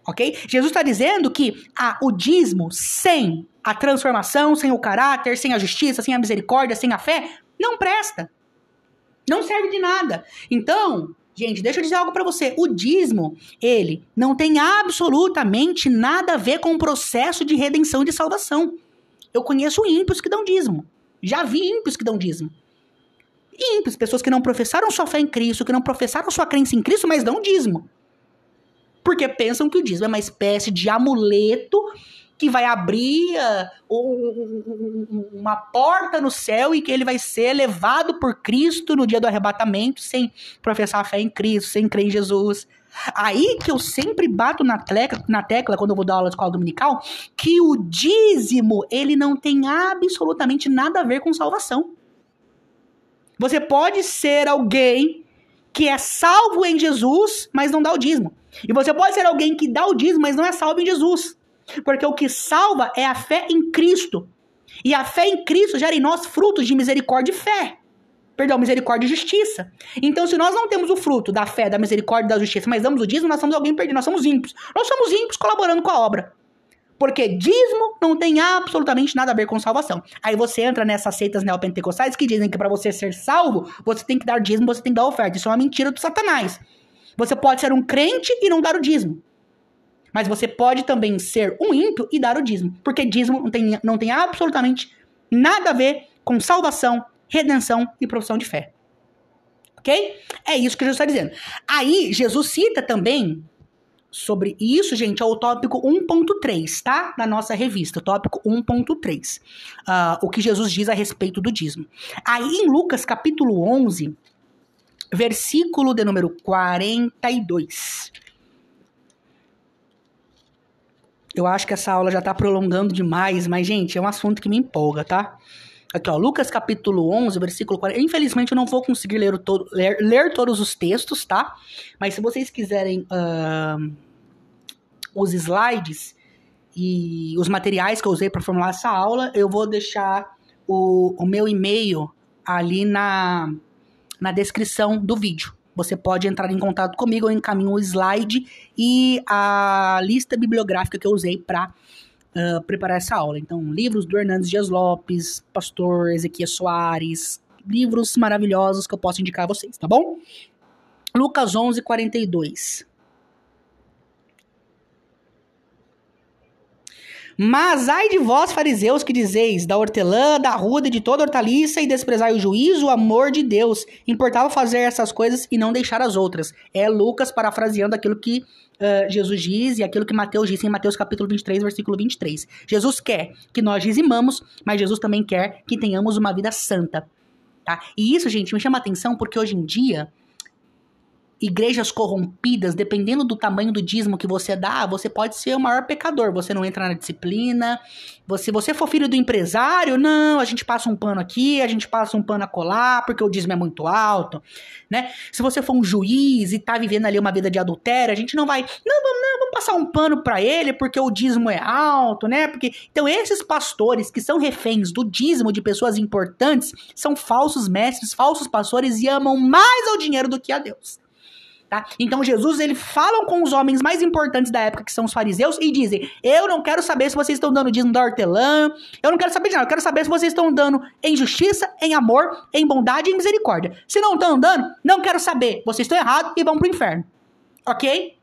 Ok? Jesus está dizendo que o dízimo sem a transformação, sem o caráter, sem a justiça, sem a misericórdia, sem a fé, não presta. Não serve de nada. Então, gente, deixa eu dizer algo pra você. O dízimo, ele não tem absolutamente nada a ver com o processo de redenção e de salvação. Eu conheço ímpios que dão dízimo. Já vi ímpios que dão dízimo. Ímpios, pessoas que não professaram sua fé em Cristo, que não professaram sua crença em Cristo, mas dão dízimo. Porque pensam que o dízimo é uma espécie de amuleto que vai abrir uma porta no céu e que ele vai ser levado por Cristo no dia do arrebatamento sem professar a fé em Cristo, sem crer em Jesus. Aí que eu sempre bato na tecla quando eu vou dar aula de escola dominical, que o dízimo, ele não tem absolutamente nada a ver com salvação. Você pode ser alguém que é salvo em Jesus, mas não dá o dízimo. E você pode ser alguém que dá o dízimo, mas não é salvo em Jesus. Porque o que salva é a fé em Cristo. E a fé em Cristo gera em nós frutos de misericórdia e fé. Perdão, misericórdia e justiça. Então, se nós não temos o fruto da fé, da misericórdia e da justiça, mas damos o dízimo, nós somos alguém perdido, nós somos ímpios. Nós somos ímpios colaborando com a obra. Porque dízimo não tem absolutamente nada a ver com salvação. Aí você entra nessas seitas neopentecostais que dizem que para você ser salvo, você tem que dar dízimo, você tem que dar oferta. Isso é uma mentira do Satanás. Você pode ser um crente e não dar o dízimo. Mas você pode também ser um ímpio e dar o dízimo. Porque dízimo não tem absolutamente nada a ver com salvação, redenção e profissão de fé. Ok? É isso que Jesus está dizendo. Aí, Jesus cita também sobre isso, gente, é o tópico 1.3, tá? Da nossa revista, o tópico 1.3. O que Jesus diz a respeito do dízimo. Aí, em Lucas, capítulo 11, versículo de número 42. Eu acho que essa aula já tá prolongando demais, mas, gente, é um assunto que me empolga, tá? Aqui, ó, Lucas capítulo 11, versículo 40. Infelizmente, eu não vou conseguir ler todos os textos, tá? Mas se vocês quiserem os slides e os materiais que eu usei para formular essa aula, eu vou deixar o meu e-mail ali na descrição do vídeo. Você pode entrar em contato comigo, eu encaminho o slide e a lista bibliográfica que eu usei para preparar essa aula. Então, livros do Hernandes Dias Lopes, pastor Ezequias Soares, livros maravilhosos que eu posso indicar a vocês, tá bom? Lucas 11, 42. Mas ai de vós, fariseus, que dizeis, da hortelã, da arruda e de toda hortaliça, e desprezai o juízo, o amor de Deus. Importava fazer essas coisas e não deixar as outras. É Lucas parafraseando aquilo que Jesus diz e aquilo que Mateus disse em Mateus capítulo 23, versículo 23. Jesus quer que nós dizimamos, mas Jesus também quer que tenhamos uma vida santa. Tá? E isso, gente, me chama a atenção porque hoje em dia, igrejas corrompidas, dependendo do tamanho do dízimo que você dá, você pode ser o maior pecador. Você não entra na disciplina. Se você for filho do empresário, não, a gente passa um pano aqui, a gente passa um pano acolá, porque o dízimo é muito alto, né? Se você for um juiz e tá vivendo ali uma vida de adultério, a gente não vai, vamos passar um pano pra ele, porque o dízimo é alto, né? Então esses pastores que são reféns do dízimo de pessoas importantes, são falsos mestres, falsos pastores e amam mais ao dinheiro do que a Deus. Tá? Então Jesus, ele fala com os homens mais importantes da época, que são os fariseus, e dizem, eu não quero saber se vocês estão dando dízimo da hortelã, eu não quero saber de nada, eu quero saber se vocês estão dando em justiça, em amor, em bondade e em misericórdia. Se não estão dando, não quero saber, vocês estão errados e vão pro inferno. Ok?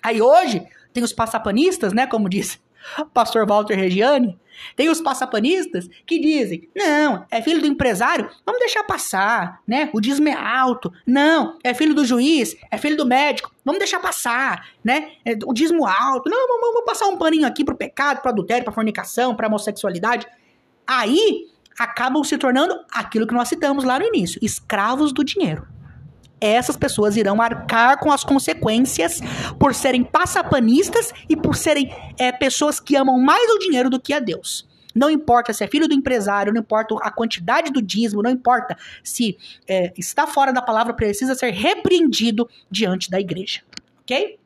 Aí hoje, tem os passapanistas, né, como diz o pastor Walter Reggiani, tem os passapanistas que dizem, não, é filho do empresário, vamos deixar passar, né? O dízimo é alto. Não, é filho do juiz, é filho do médico, vamos deixar passar, né? O dízimo alto. Não, vamos passar um paninho aqui pro pecado, pro adultério, pra fornicação, pra homossexualidade. Aí, acabam se tornando aquilo que nós citamos lá no início, escravos do dinheiro. Essas pessoas irão arcar com as consequências por serem passapanistas e por serem pessoas que amam mais o dinheiro do que a Deus. Não importa se é filho do empresário, não importa a quantidade do dízimo, não importa se está fora da palavra, precisa ser repreendido diante da igreja. Ok?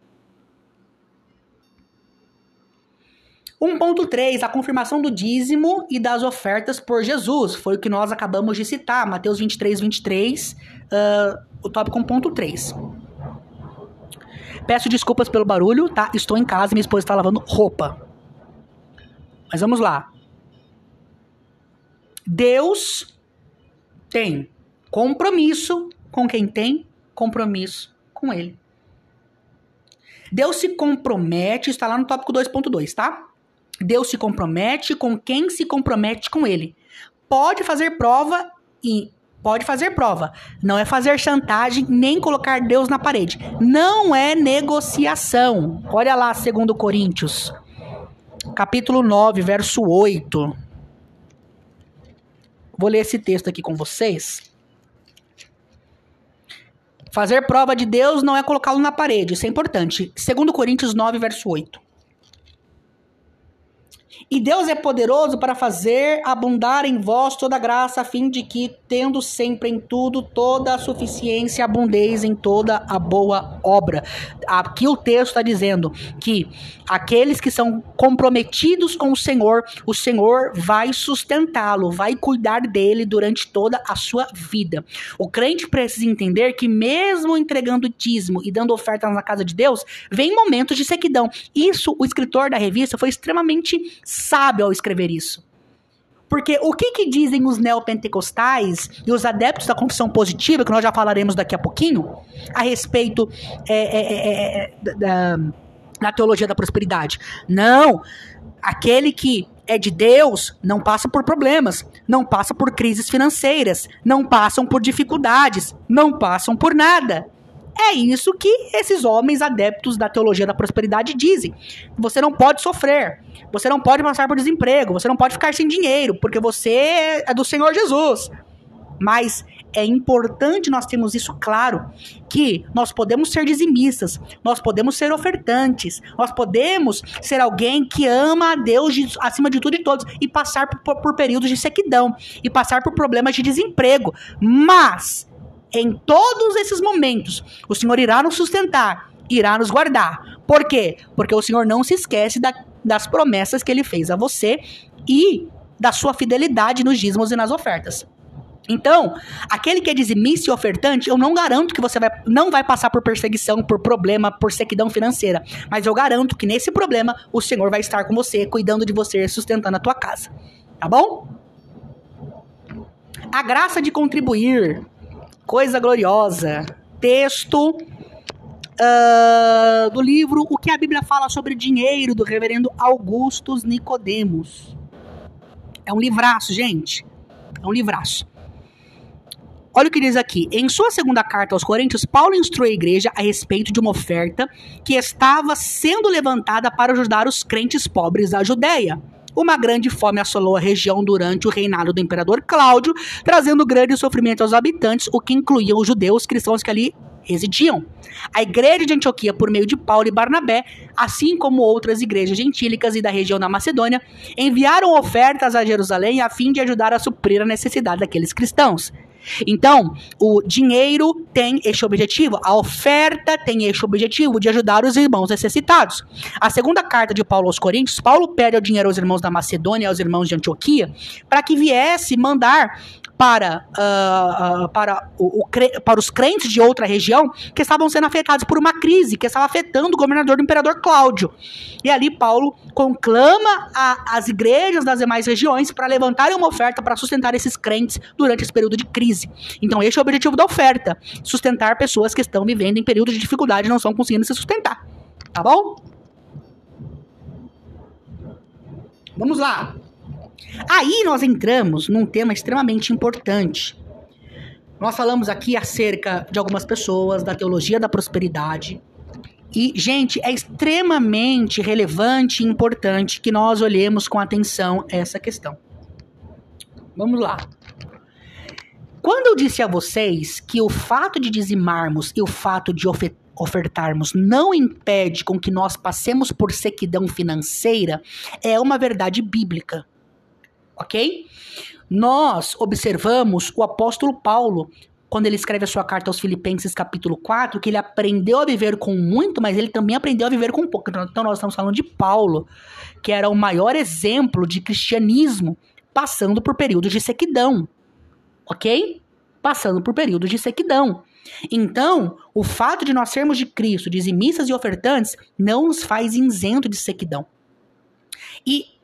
1.3, a confirmação do dízimo e das ofertas por Jesus. Foi o que nós acabamos de citar, Mateus 23, 23, o tópico 1.3. Peço desculpas pelo barulho, tá? Estou em casa e minha esposa está lavando roupa. Mas vamos lá. Deus tem compromisso com quem tem compromisso com Ele. Deus se compromete, está lá no tópico 2.2, tá? Deus se compromete com quem se compromete com Ele. Pode fazer prova e Pode fazer prova. Não é fazer chantagem, nem colocar Deus na parede. Não é negociação. Olha lá, 2 Coríntios, capítulo 9, verso 8. Vou ler esse texto aqui com vocês. Fazer prova de Deus não é colocá-lo na parede. Isso é importante. 2 Coríntios 9, verso 8. E Deus é poderoso para fazer abundar em vós toda graça, a fim de que, tendo sempre em tudo toda a suficiência, abundeis em toda a boa obra. Aqui o texto está dizendo que aqueles que são comprometidos com o Senhor vai sustentá-lo, vai cuidar dele durante toda a sua vida. O crente precisa entender que mesmo entregando dízimo e dando ofertas na casa de Deus, vem momentos de sequidão. Isso, o escritor da revista foi extremamente sábio ao escrever isso. Porque o que dizem os neopentecostais e os adeptos da confissão positiva, que nós já falaremos daqui a pouquinho, a respeito da teologia da prosperidade? Não, aquele que é de Deus não passa por problemas, não passa por crises financeiras, não passam por dificuldades, não passam por nada. É isso que esses homens adeptos da teologia da prosperidade dizem. Você não pode sofrer, você não pode passar por desemprego, você não pode ficar sem dinheiro, porque você é do Senhor Jesus. Mas é importante nós termos isso claro, que nós podemos ser dizimistas, nós podemos ser ofertantes, nós podemos ser alguém que ama a Deus acima de tudo e todos, e passar por períodos de sequidão, e passar por problemas de desemprego, mas em todos esses momentos, o Senhor irá nos sustentar, irá nos guardar. Por quê? Porque o Senhor não se esquece das promessas que Ele fez a você e da sua fidelidade nos dízimos e nas ofertas. Então, aquele que é dizimista e ofertante, eu não garanto que você não vai passar por perseguição, por problema, por sequidão financeira. Mas eu garanto que nesse problema, o Senhor vai estar com você, cuidando de você, sustentando a tua casa. Tá bom? A graça de contribuir. Coisa gloriosa. Texto do livro O que a Bíblia fala sobre dinheiro, do reverendo Augustus Nicodemos. É um livraço, gente. É um livraço. Olha o que diz aqui. Em sua segunda carta aos Coríntios, Paulo instrui a igreja a respeito de uma oferta que estava sendo levantada para ajudar os crentes pobres da Judéia. Uma grande fome assolou a região durante o reinado do imperador Cláudio, trazendo grande sofrimento aos habitantes, o que incluía os judeus cristãos que ali residiam. A igreja de Antioquia, por meio de Paulo e Barnabé, assim como outras igrejas gentílicas e da região da Macedônia, enviaram ofertas a Jerusalém a fim de ajudar a suprir a necessidade daqueles cristãos. Então, o dinheiro tem este objetivo, a oferta tem este objetivo de ajudar os irmãos necessitados. A segunda carta de Paulo aos Coríntios, Paulo pede o dinheiro aos irmãos da Macedônia e aos irmãos de Antioquia para que viesse mandar para os crentes de outra região que estavam sendo afetados por uma crise que estava afetando o governador do imperador Cláudio. E ali Paulo conclama as igrejas das demais regiões para levantarem uma oferta para sustentar esses crentes durante esse período de crise. Então esse é o objetivo da oferta, sustentar pessoas que estão vivendo em períodos de dificuldade e não estão conseguindo se sustentar. Tá bom? Vamos lá. Aí nós entramos num tema extremamente importante. Nós falamos aqui acerca de algumas pessoas, da teologia da prosperidade. E, gente, é extremamente relevante e importante que nós olhemos com atenção essa questão. Vamos lá. Quando eu disse a vocês que o fato de dizimarmos e o fato de ofertarmos não impede com que nós passemos por sequidão financeira, é uma verdade bíblica. Ok? Nós observamos o apóstolo Paulo, quando ele escreve a sua carta aos Filipenses capítulo 4, que ele aprendeu a viver com muito, mas ele também aprendeu a viver com pouco. Então nós estamos falando de Paulo, que era o maior exemplo de cristianismo, passando por períodos de sequidão. Ok? Passando por períodos de sequidão. Então, o fato de nós sermos de Cristo, dizimistas e ofertantes, não nos faz isento de sequidão. E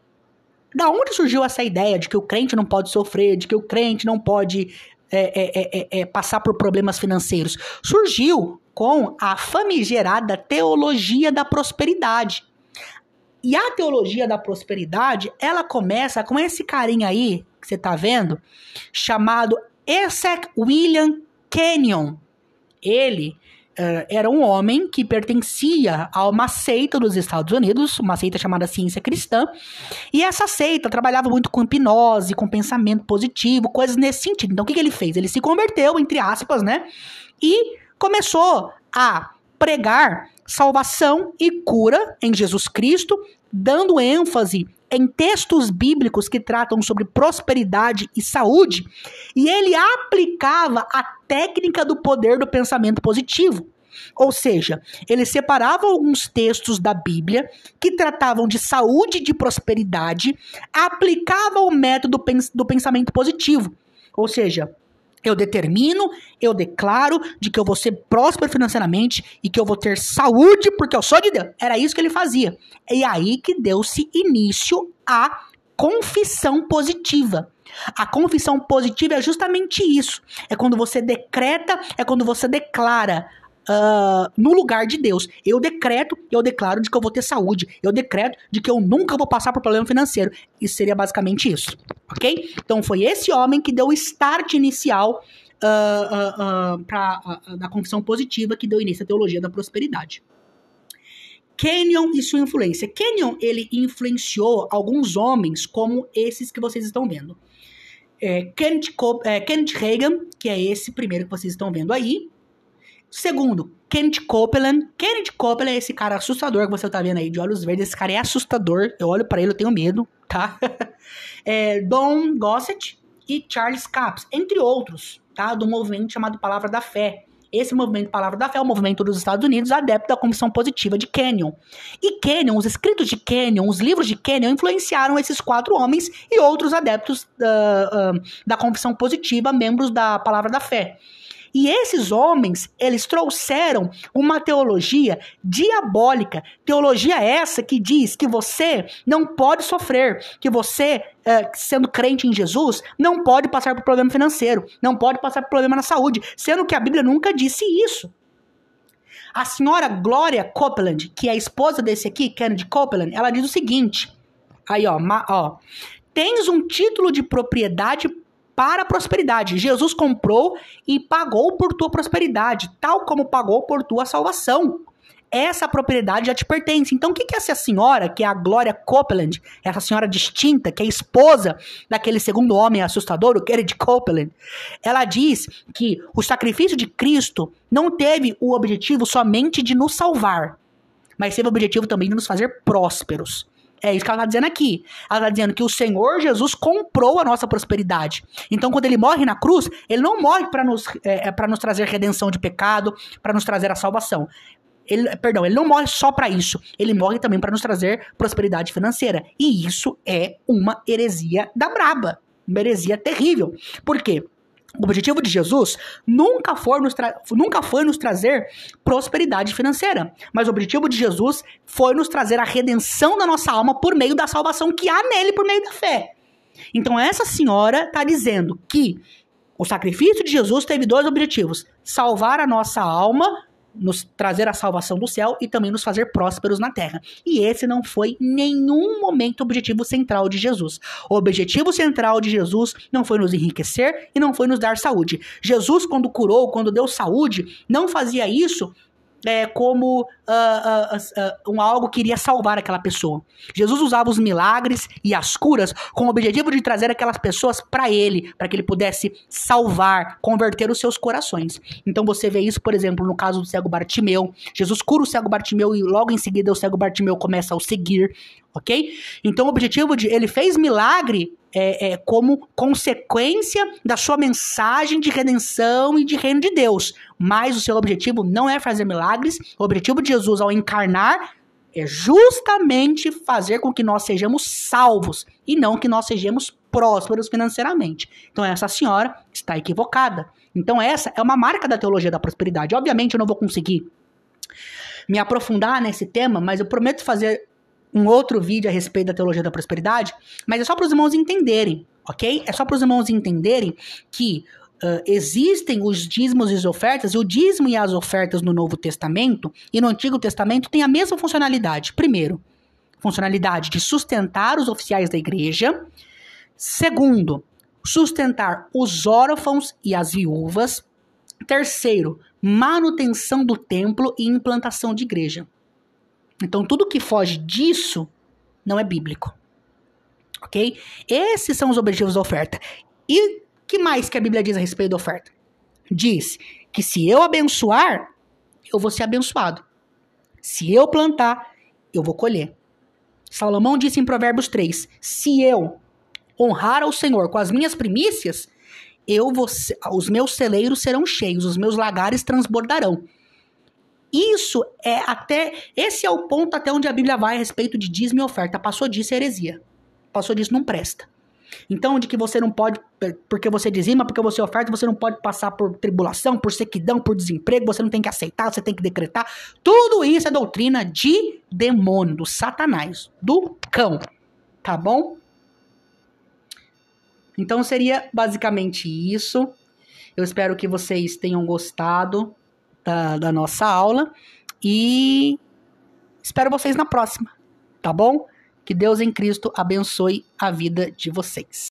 da onde surgiu essa ideia de que o crente não pode sofrer, de que o crente não pode passar por problemas financeiros? Surgiu com a famigerada teologia da prosperidade. E a teologia da prosperidade, ela começa com esse carinha aí, que você tá vendo, chamado Esek William Kenyon. Ele era um homem que pertencia a uma seita dos Estados Unidos, uma seita chamada Ciência Cristã, e essa seita trabalhava muito com hipnose, com pensamento positivo, coisas nesse sentido. Então o que ele fez? Ele se converteu, entre aspas, né? E começou a pregar salvação e cura em Jesus Cristo, dando ênfase em textos bíblicos que tratam sobre prosperidade e saúde, e ele aplicava a técnica do poder do pensamento positivo. Ou seja, ele separava alguns textos da Bíblia que tratavam de saúde e de prosperidade, aplicava o método do pensamento positivo. Ou seja, eu determino, eu declaro de que eu vou ser próspero financeiramente e que eu vou ter saúde porque eu sou de Deus. Era isso que ele fazia. E aí que deu-se início à confissão positiva. A confissão positiva é justamente isso. É quando você decreta, é quando você declara no lugar de Deus. Eu declaro de que eu vou ter saúde. Eu decreto de que eu nunca vou passar por problema financeiro. Isso seria basicamente isso, ok? Então foi esse homem que deu o start inicial da confissão positiva, que deu início à teologia da prosperidade. Kenyon e sua influência. Kenyon, ele influenciou alguns homens como esses que vocês estão vendo. Kenneth Reagan, que é esse primeiro que vocês estão vendo aí. Segundo, Kenneth Copeland. Kenneth Copeland é esse cara assustador que você tá vendo aí, de olhos verdes. Esse cara é assustador. Eu olho pra ele, eu tenho medo, tá? Don Gossett e Charles Capps, entre outros, tá? Do movimento chamado Palavra da Fé. Esse movimento Palavra da Fé é o movimento dos Estados Unidos, adepto da confissão positiva de Kenyon. E Kenyon, os escritos de Kenyon, os livros de Kenyon influenciaram esses 4 homens e outros adeptos da confissão positiva, membros da Palavra da Fé. E esses homens, eles trouxeram uma teologia diabólica, teologia essa que diz que você não pode sofrer, que você, sendo crente em Jesus, não pode passar por problema financeiro, não pode passar por problema na saúde, sendo que a Bíblia nunca disse isso. A senhora Gloria Copeland, que é a esposa desse aqui, Kenneth Copeland, ela diz o seguinte, aí ó, tens um título de propriedade para a prosperidade. Jesus comprou e pagou por tua prosperidade, tal como pagou por tua salvação. Essa propriedade já te pertence. Então, o que essa senhora, que é a Gloria Copeland, essa senhora distinta, que é esposa daquele segundo homem assustador, o Kenneth Copeland, ela diz que o sacrifício de Cristo não teve o objetivo somente de nos salvar, mas teve o objetivo também de nos fazer prósperos. É isso que ela está dizendo aqui. Ela está dizendo que o Senhor Jesus comprou a nossa prosperidade. Então, quando ele morre na cruz, ele não morre para nos trazer redenção de pecado, para nos trazer a salvação. Ele não morre só para isso. Ele morre também para nos trazer prosperidade financeira. E isso é uma heresia da braba. Uma heresia terrível. Por quê? O objetivo de Jesus nunca foi nos trazer prosperidade financeira, mas o objetivo de Jesus foi nos trazer a redenção da nossa alma por meio da salvação que há nele por meio da fé. Então essa senhora está dizendo que o sacrifício de Jesus teve 2 objetivos: salvar a nossa alma, nos trazer a salvação do céu e também nos fazer prósperos na terra. E esse não foi em nenhum momento o objetivo central de Jesus. O objetivo central de Jesus não foi nos enriquecer e não foi nos dar saúde. Jesus, quando curou, quando deu saúde, não fazia isso como algo que iria salvar aquela pessoa. Jesus usava os milagres e as curas com o objetivo de trazer aquelas pessoas para ele, para que ele pudesse salvar, converter os seus corações. Então você vê isso, por exemplo, no caso do cego Bartimeu. Jesus cura o cego Bartimeu e logo em seguida o cego Bartimeu começa a o seguir, ok? Então o objetivo ele fez milagre como consequência da sua mensagem de redenção e de reino de Deus. Mas o seu objetivo não é fazer milagres. O objetivo de Jesus ao encarnar é justamente fazer com que nós sejamos salvos e não que nós sejamos prósperos financeiramente. Então essa senhora está equivocada. Então essa é uma marca da teologia da prosperidade. Obviamente eu não vou conseguir me aprofundar nesse tema, mas eu prometo fazer um outro vídeo a respeito da teologia da prosperidade, mas é só para os irmãos entenderem, ok? É só para os irmãos entenderem que existem os dízimos e as ofertas, e o dízimo e as ofertas no Novo Testamento e no Antigo Testamento têm a mesma funcionalidade. Primeiro, funcionalidade de sustentar os oficiais da igreja. Segundo, sustentar os órfãos e as viúvas. Terceiro, manutenção do templo e implantação de igreja. Então, tudo que foge disso não é bíblico. Ok? Esses são os objetivos da oferta. E que mais que a Bíblia diz a respeito da oferta? Diz que se eu abençoar, eu vou ser abençoado. Se eu plantar, eu vou colher. Salomão disse em Provérbios 3, se eu honrar ao Senhor com as minhas primícias, os meus celeiros serão cheios, os meus lagares transbordarão. Esse é o ponto até onde a Bíblia vai a respeito de dízimo e oferta. Passou disso é heresia. Passou disso não presta. Então, de que você não pode, porque você dizima, porque você oferta, você não pode passar por tribulação, por sequidão, por desemprego, você não tem que aceitar, você tem que decretar. Tudo isso é doutrina de demônio, do Satanás, do cão. Tá bom? Então, seria basicamente isso. Eu espero que vocês tenham gostado da nossa aula e espero vocês na próxima, tá bom? Que Deus em Cristo abençoe a vida de vocês.